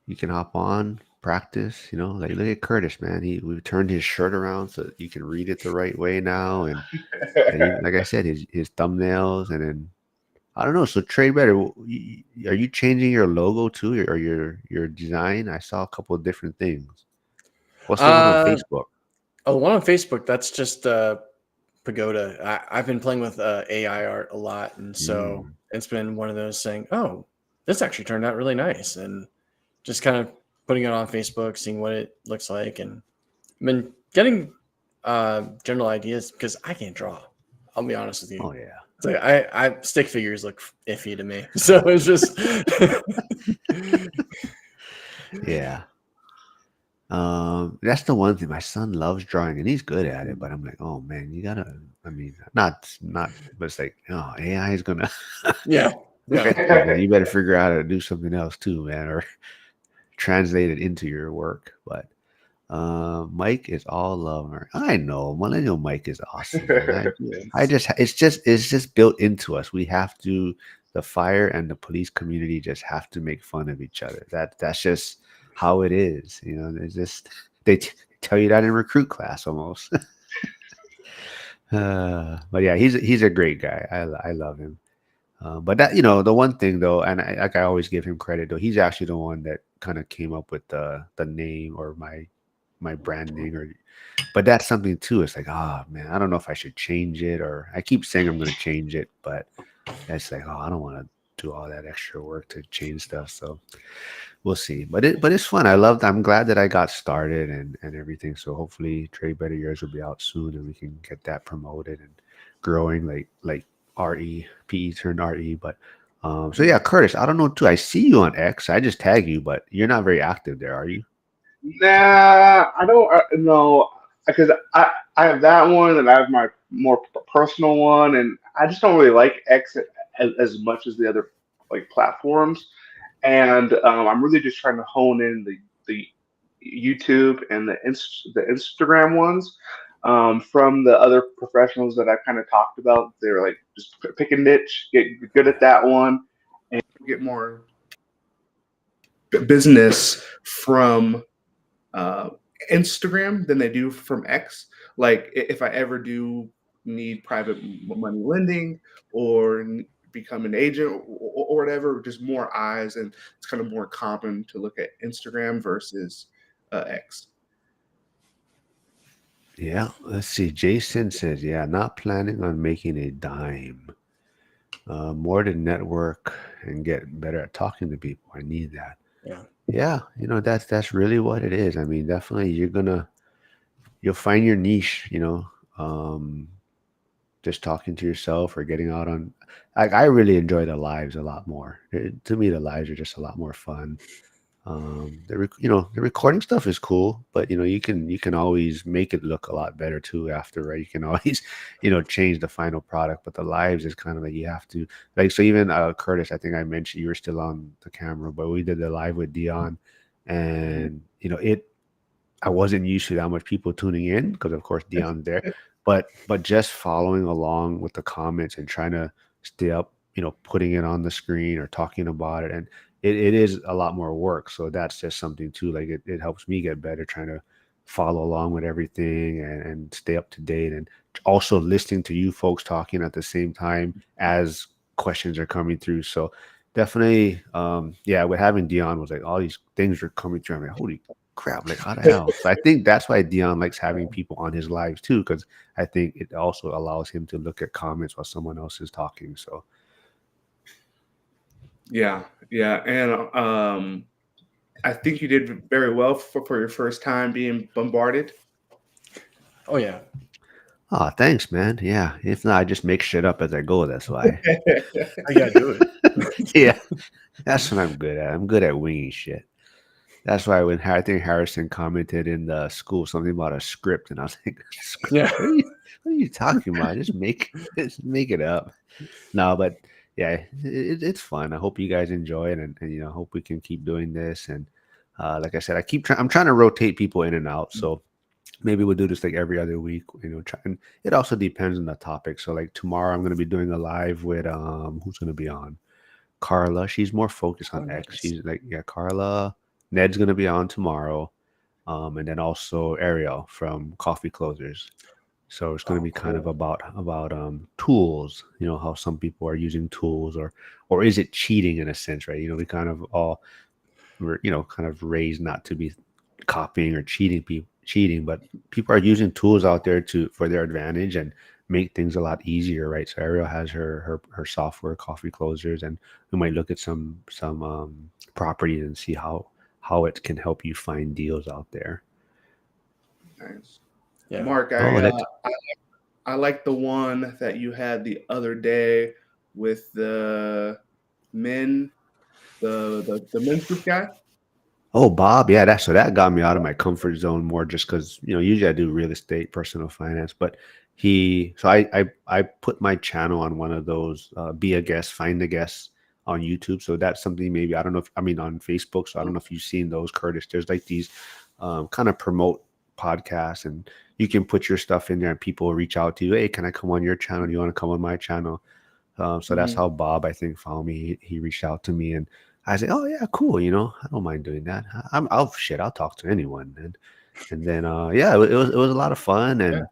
you can hop on, practice, like look at Curtis, man. We've turned his shirt around so that you can read it the right way now. And like I said, his thumbnails, and then I don't know. So Trade Better, are you changing your logo too, or your design? I saw a couple of different things. What's the one on Facebook? Oh, the one on Facebook, that's just Pagoda. I've been playing with AI art a lot, and so it's been one of those saying, "Oh, this actually turned out really nice," and just kind of putting it on Facebook, seeing what it looks like, and I've been getting general ideas because I can't draw. I'll be honest with you. Oh yeah. It's like I stick figures look iffy to me, so it's just Yeah. That's the one thing. My son loves drawing and he's good at it, but I'm like, oh man, you gotta. I mean, not, but it's like, oh, AI is gonna. yeah. You better figure out how to do something else too, man, or translate it into your work. But Mike is all love. I know Millennial Mike is awesome. Man. It's just built into us. We have to. The fire and the police community just have to make fun of each other. That's just how it is. It's just they tell you that in recruit class almost. But yeah, he's a great guy. I love him. But that the one thing though, and I always give him credit though, he's actually the one that kind of came up with the name or my branding but that's something too. It's like, oh man, I don't know if I should change it, or I keep saying I'm going to change it, but it's like, oh, I don't want to do all that extra work to change stuff. So we'll see. But it's fun. I'm glad that I got started and everything. So hopefully Trade Better Years will be out soon and we can get that promoted and growing like PE turned RE. But so yeah, Curtis, I don't know too. I see you on X. I just tag you, but you're not very active there, are you? Nah, I don't know because I have that one and I have my more personal one, and I just don't really like X as much as the other like platforms. And I'm really just trying to hone in the YouTube and the Instagram ones. from the other professionals that I kind of talked about. They were like, just pick a niche, get good at that one, and get more business from uh, Instagram than they do from X. Like if I ever do need private money lending or become an agent or whatever, just more eyes, and it's kind of more common to look at Instagram versus X. Yeah, let's see. Jason says, yeah, not planning on making a dime. More to network and get better at talking to people. I need that. Yeah. Yeah, that's really what it is. I mean, definitely you'll find your niche, just talking to yourself or getting out on, like, I really enjoy the lives a lot more. To me, the lives are just a lot more fun. The recording stuff is cool, but you can always make it look a lot better too after, right? You can always change the final product, but the lives is kind of like you have to, like, so even Curtis, I think I mentioned you were still on the camera, but we did the live with Dion, and I wasn't used to that much people tuning in because of course Dion's there, but just following along with the comments and trying to stay up, putting it on the screen or talking about it, and it is a lot more work. So that's just something too. Like it helps me get better trying to follow along with everything and stay up to date, and also listening to you folks talking at the same time as questions are coming through. So definitely, with having Dion was like all these things are coming through. I'm like, holy crap, like how the hell? So I think that's why Dion likes having people on his lives too, because I think it also allows him to look at comments while someone else is talking. So yeah, and I think you did very well for your first time being bombarded. Oh yeah. oh, thanks, man. Yeah, if not, I just make shit up as I go. That's why. I gotta do it. Yeah, that's what I'm good at. I'm good at winging shit. That's why when I think Harrison commented in the school something about a script, and I was like, Yeah. what are you talking about? Just make it up. No, but yeah, it's fun. I hope you guys enjoy it, and hope we can keep doing this. And like I said, I'm trying to rotate people in and out. So maybe we'll do this like every other week. And it also depends on the topic. So like tomorrow, I'm going to be doing a live with who's going to be on? Carla. She's more focused on X. Nice. She's like, yeah, Carla. Ned's going to be on tomorrow. And then also Ariel from Coffee Closers. So it's going to be kind of about tools, how some people are using tools, or is it cheating in a sense, right? We kind of all were, kind of raised not to be copying or cheating, but people are using tools out there for their advantage and make things a lot easier, right? So Ariel has her software, Coffee Closers, and we might look at some properties and see how it can help you find deals out there. Nice. Yeah. Mark, I like the one that you had the other day with the men, the men's group guy. Oh, Bob, yeah, that got me out of my comfort zone more, just because usually I do real estate, personal finance, but I put my channel on one of those be a guest, find a guest on YouTube. So that's something maybe on Facebook. So I don't know if you've seen those, Curtis. There's like these kind of promote podcasts, and you can put your stuff in there and people reach out to you. Hey, can I come on your channel? Do you want to come on my channel? So that's how Bob, I think, found me. He reached out to me, and I said, oh yeah, cool. I don't mind doing that. I'll talk to anyone. And then, it was a lot of fun, and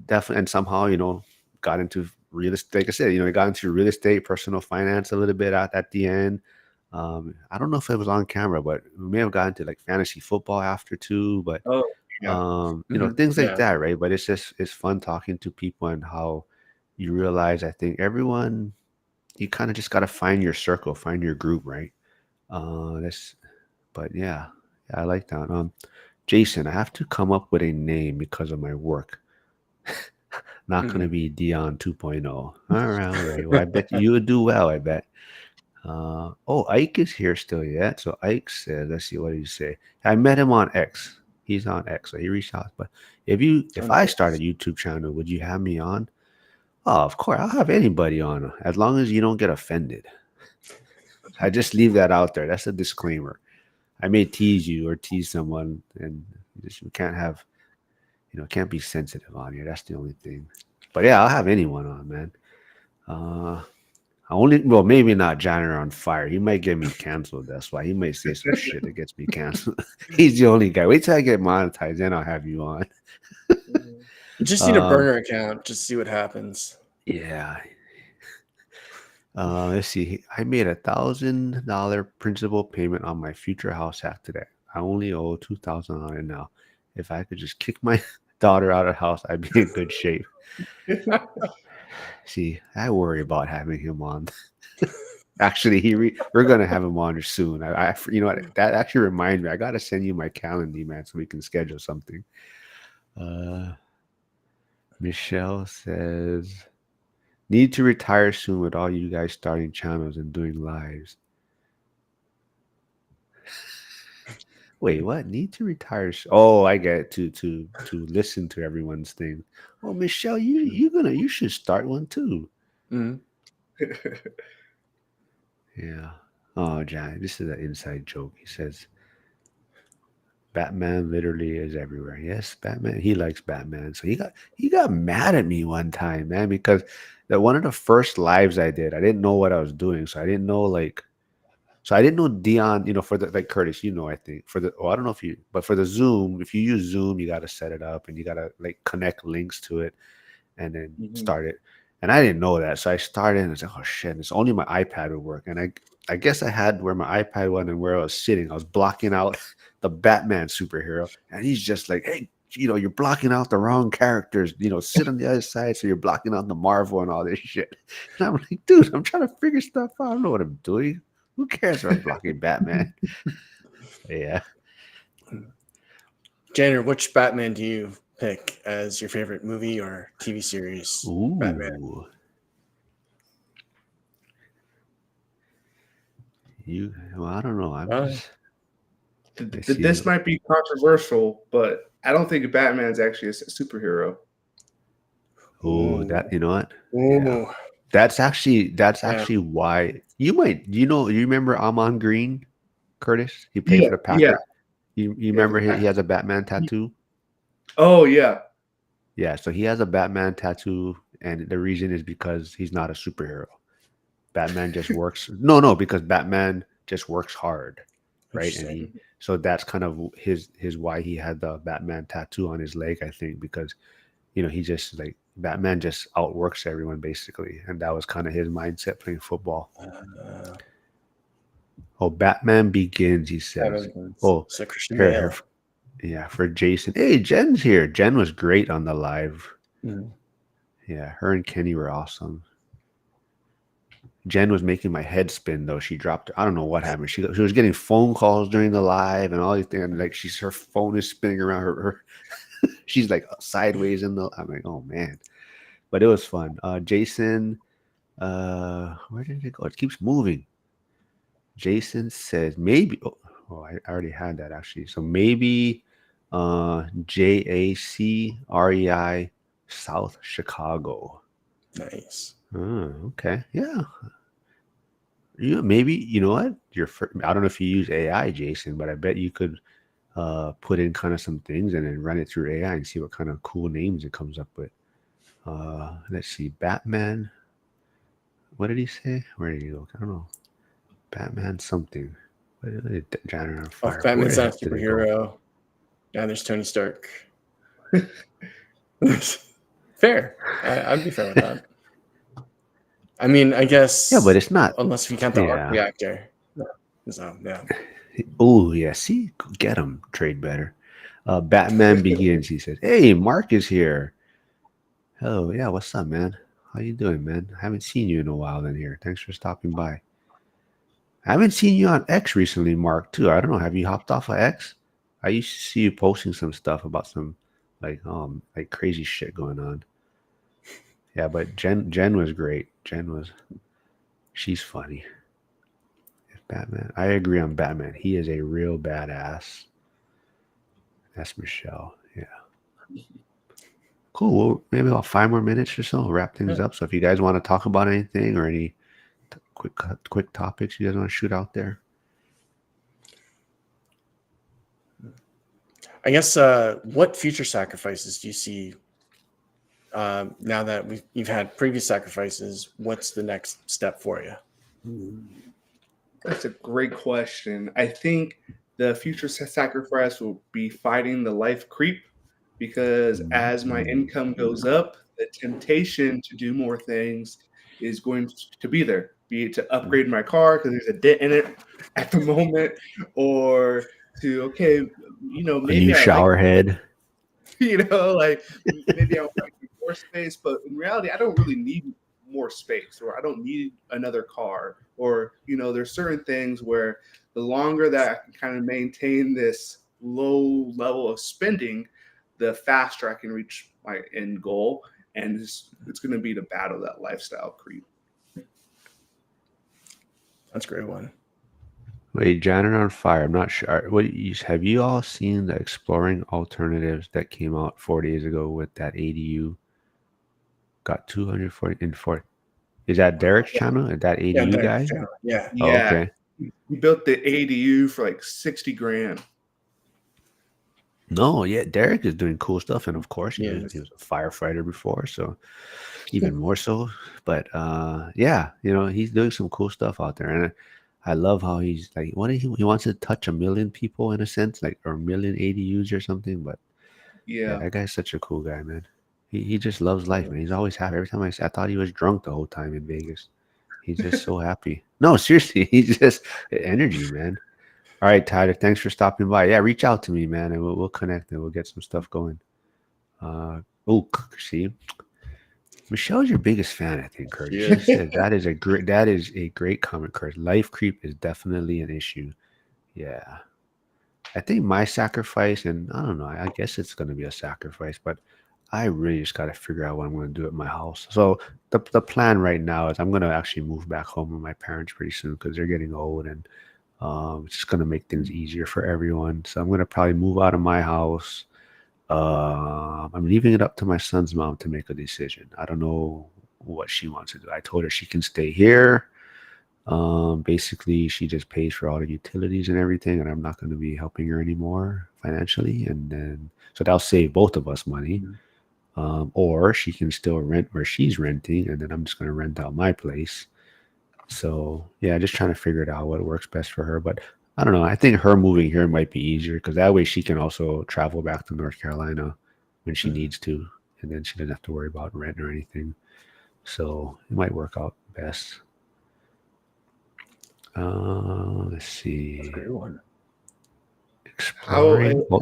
definitely, and somehow, got into real estate. Like I said, I got into real estate, personal finance a little bit at the end. I don't know if it was on camera, but we may have gotten to like fantasy football after too, but things like that, right? But it's fun talking to people, and how you realize, I think everyone, you kind of just got to find your circle, find your group, right? But yeah, I like that. Jason, I have to come up with a name because of my work. Not going to be Dion 2.0. All right. Well, I bet you would do well, I bet. Ike is here still yet. So Ike says, let's see, what did he say? I met him on X. He's on X, so he reached out. But if I start a YouTube channel, would you have me on? Oh, of course. I'll have anybody on, as long as you don't get offended. I just leave that out there. That's a disclaimer. I may tease you or tease someone, and we can't have. can't be sensitive on here. That's the only thing. But yeah, I'll have anyone on, man. Maybe not Janitor on Fire. He might get me canceled. That's why he might say some shit that gets me canceled. He's the only guy. Wait till I get monetized, then I'll have you on. You just need a burner account. Just see what happens. Yeah. Let's see. I made $1,000 principal payment on my future house hack today. I only owe $2,000 on it now. If I could just kick my daughter out of the house, I'd be in good shape. See, I worry about having him on. Actually, we're gonna have him on soon. You know what? That actually reminds me. I gotta send you my calendar, man, so we can schedule something. Michelle says, "Need to retire soon with all you guys starting channels and doing lives." Wait, what? Need to retire? Oh, I get it. To listen to everyone's thing. Oh, Michelle, you should start one too. Mhm. Yeah. Oh, John, this is an inside joke. He says, "Batman literally is everywhere." Yes, Batman. He likes Batman. So he got mad at me one time, man, because one of the first lives I did, I didn't know what I was doing, so I didn't know Dion, for the Curtis, I think I don't know but for the Zoom, if you use Zoom, you got to set it up and you got to connect links to it and then start it. And I didn't know that. So I started and I was like, oh shit, it's only my iPad would work. And I guess I had where my iPad was and where I was sitting, I was blocking out the Batman superhero. And he's just like, hey, you're blocking out the wrong characters, sit on the other side. So you're blocking out the Marvel and all this shit. And I'm like, dude, I'm trying to figure stuff out. I don't know what I'm doing. Who cares if I'm blocking Batman? Yeah. Janitor, which Batman do you pick as your favorite movie or TV series? Ooh. Batman. I don't know. This might be controversial, but I don't think Batman's actually a superhero. Oh, that you know what? Ooh. Yeah. That's actually why you might. You remember Amon Green, Curtis? He played for the Packers. Yeah. You remember he has a Batman tattoo? Oh yeah. Yeah, so he has a Batman tattoo, and the reason is because he's not a superhero. Batman just works. No, because Batman just works hard, right? And so that's kind of his why he had the Batman tattoo on his leg, I think, because he just Batman just outworks everyone basically, and that was kind of his mindset playing football. Batman Begins, he says. So Christian Bale. Yeah, for Jason. Hey, Jen's here. Jen was great on the live. Yeah, her and Kenny were awesome. Jen was making my head spin though. She dropped. I don't know what happened. She was getting phone calls during the live and all these things. And her phone is spinning around her. She's sideways in the. I'm like, oh man, but it was fun. Jason, where did it go? It keeps moving. Jason says maybe. Oh, I already had that actually. So maybe, JACREI South Chicago. Nice. Oh, okay. Yeah. Maybe you know what? I don't know if you use AI, Jason, but I bet you could put in kind of some things and then run it through AI and see what kind of cool names it comes up with. Let's see. Batman. What did he say? Where did he go? I don't know. Batman something. Janitor on Fire. Batman's not a superhero. Yeah, there's Tony Stark. Fair. I'd be fair with that. I mean, I guess. Yeah, but it's not. Unless we count the arc reactor. So, yeah. Oh, yeah. See? Get him. Trade better. Batman Begins, he says. Hey, Mark is here. Hello. Yeah, what's up, man? How you doing, man? I haven't seen you in a while in here. Thanks for stopping by. I haven't seen you on X recently, Mark, too. I don't know. Have you hopped off of X? I used to see you posting some stuff about some crazy shit going on. Yeah, but Jen was great. She's funny. If Batman, I agree on Batman. He is a real badass. That's Michelle. Yeah. Cool. Well, maybe about 5 more minutes or so. We'll wrap things up. So if you guys want to talk about anything or any quick topics you guys want to shoot out there. I guess what future sacrifices do you see now that you've had previous sacrifices? What's the next step for you? That's a great question. I think the future sacrifice will be fighting the life creep because as my income goes up, the temptation to do more things is going to be there, be it to upgrade my car because there's a dent in it at the moment, or to, okay, A maybe new I like, shower head. like maybe I want more space, but in reality, I don't really need more space, or I don't need another car, or there's certain things where the longer that I can kind of maintain this low level of spending, the faster I can reach my end goal, and it's going to be to battle that lifestyle creep. That's a great one. Wait, Janitor on Fire. I'm not sure. Have you all seen the Exploring Alternatives that came out 4 days ago with that ADU? Got 240 in 4. Is that Derek's channel? Is that ADU Yeah, guy? yeah. Oh, Yeah, okay. he built the ADU for like 60 grand. No, yeah, Derek is doing cool stuff, and of course, he Yes. was a firefighter before, so even more so. But yeah, he's doing some cool stuff out there, and I love how he's like, what he wants to touch 1 million people in a sense, like, or 1 million ADUs or something. But yeah, Yeah. that guy's such a cool guy, man. He just loves life, man. He's always happy. Every time I thought he was drunk the whole time in Vegas. He's just so happy. No, seriously, he's just energy, man. All right, Tyler, thanks for stopping by. Yeah, reach out to me, man, and we'll connect and we'll get some stuff going. See, Michelle's your biggest fan, I think, Curtis. Yeah. She said that is a great comment, Curtis. Life creep is definitely an issue. Yeah. I think my sacrifice, and I don't know, I guess it's going to be a sacrifice, but I really just got to figure out what I'm going to do at my house. So the plan right now is I'm going to actually move back home with my parents pretty soon because they're getting old, and it's just going to make things easier for everyone. So I'm going to probably move out of my house. I'm leaving it up to my son's mom to make a decision. I don't know what she wants to do. I told her she can stay here. Basically, she just pays for all the utilities and everything, and I'm not going to be helping her anymore financially. And then, so that'll save both of us money. Or she can still rent where she's renting, and then I'm just going to rent out my place. So yeah, just trying to figure it out what works best for her. But I don't know. I think her moving here might be easier because that way she can also travel back to North Carolina when she needs to, and then she doesn't have to worry about rent or anything. So it might work out best. Let's see. That's a great one. Exploring. How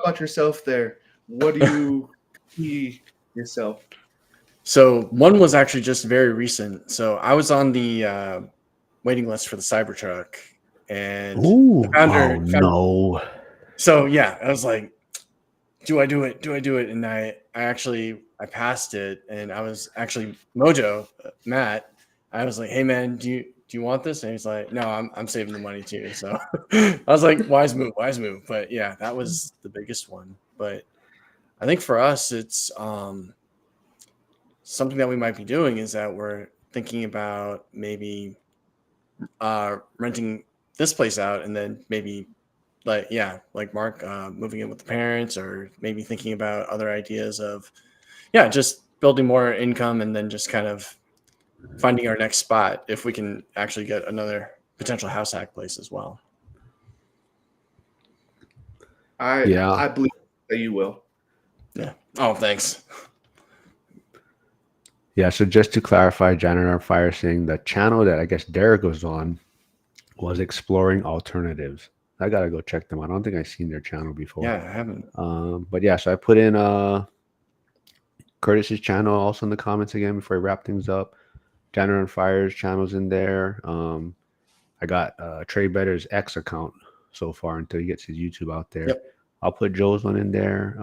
about yourself there? What do you see yourself? So one was actually just very recent. So I was on the waiting list for the Cybertruck, and Ooh, found her. No. So yeah, I was like, do I do it? Do I do it? And I passed it, and I was actually Mojo, Matt. I was like, hey man, do you want this? And he's like, no, I'm saving the money too. So I was like, wise move. But yeah, that was the biggest one. But I think for us, it's something that we might be doing is that we're thinking about maybe renting this place out, and then maybe like Mark moving in with the parents, or maybe thinking about other ideas of just building more income, and then just kind of finding our next spot if we can actually get another potential house hack place as well. I believe that you will. Yeah. Oh, thanks. Yeah, so just to clarify, Janitor on Fire saying the channel that I guess Derek was on was Exploring Alternatives. I gotta go check them out. I don't think I've seen their channel before. Yeah, I haven't. But yeah, so I put in Curtis's channel also in the comments again before I wrap things up. Janitor on Fire's channel's in there. I got Trey Better's X account so far until he gets his YouTube out there. Yep. I'll put Joe's one in there.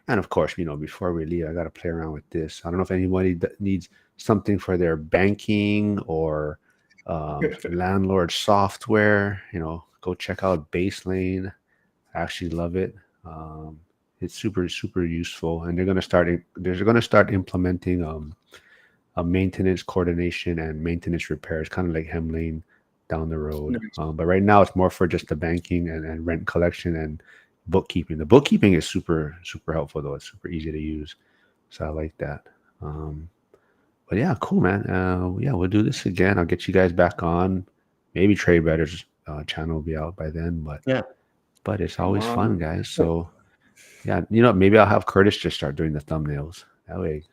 And of course, before we leave, I got to play around with this. I don't know if anybody needs something for their banking or landlord software. Go check out Baselane. I actually love it. It's super, super useful, and they're going to start implementing a maintenance coordination and maintenance repairs, kind of like Hemlane down the road. But right now, it's more for just the banking and rent collection and bookkeeping. The bookkeeping is super helpful though. It's super easy to use, so I like that. But yeah, cool, man. Yeah, we'll do this again. I'll get you guys back on. Maybe Trade Better's channel will be out by then, but but it's always fun, guys. So yeah, maybe I'll have Curtis just start doing the thumbnails. That way,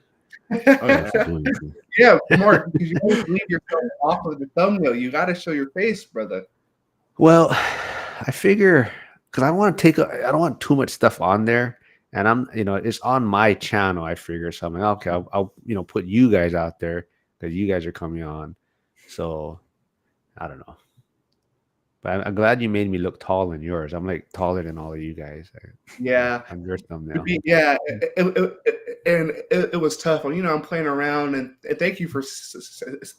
Yeah, Mark, because you always leave yourself off of the thumbnail. You got to show your face, brother. Well, I figure because I want to I don't want too much stuff on there, and I'm, it's on my channel. I figure something. Okay, I'll put you guys out there because you guys are coming on. So I don't know, but I'm glad you made me look tall in yours. I'm like taller than all of you guys. Yeah, on your thumbnail. Yeah, it was tough. I'm playing around, and thank you for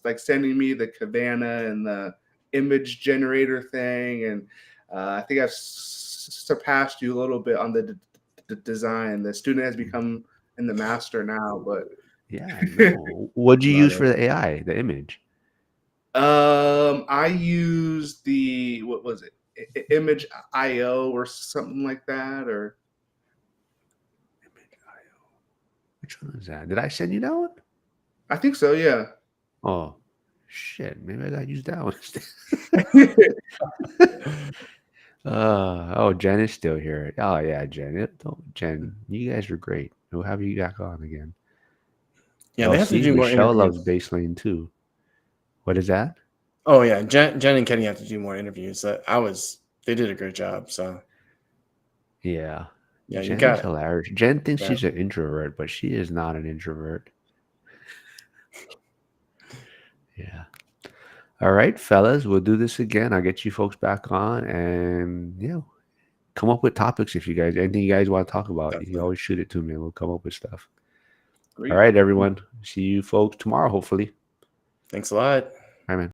like sending me the Cabana and the image generator thing, and I think I've surpassed you a little bit on the design. The student has become in the master now, but yeah. What'd you use for the AI, the image? I used what was it, Image IO or something like that, or Image IO. Which one is that? Did I send you that one? I think so. Yeah. Oh shit! Maybe I gotta use that one instead. Oh, Jen is still here. Oh yeah, Jen. Jen, you guys are great. We'll have you back on again. Yeah, they have to do more Michelle interviews. loves Baselane too. What is that? Oh yeah, Jen and Kenny have to do more interviews. They did a great job. So yeah, yeah, Jen you got is it. hilarious. Jen thinks Yeah. she's an introvert, but she is not an introvert. Yeah. All right, fellas, we'll do this again. I'll get you folks back on, and come up with topics if you guys anything you guys want to talk about. Definitely. You can always shoot it to me, and we'll come up with stuff. Great. All right, everyone. See you folks tomorrow, hopefully. Thanks a lot. Bye, man.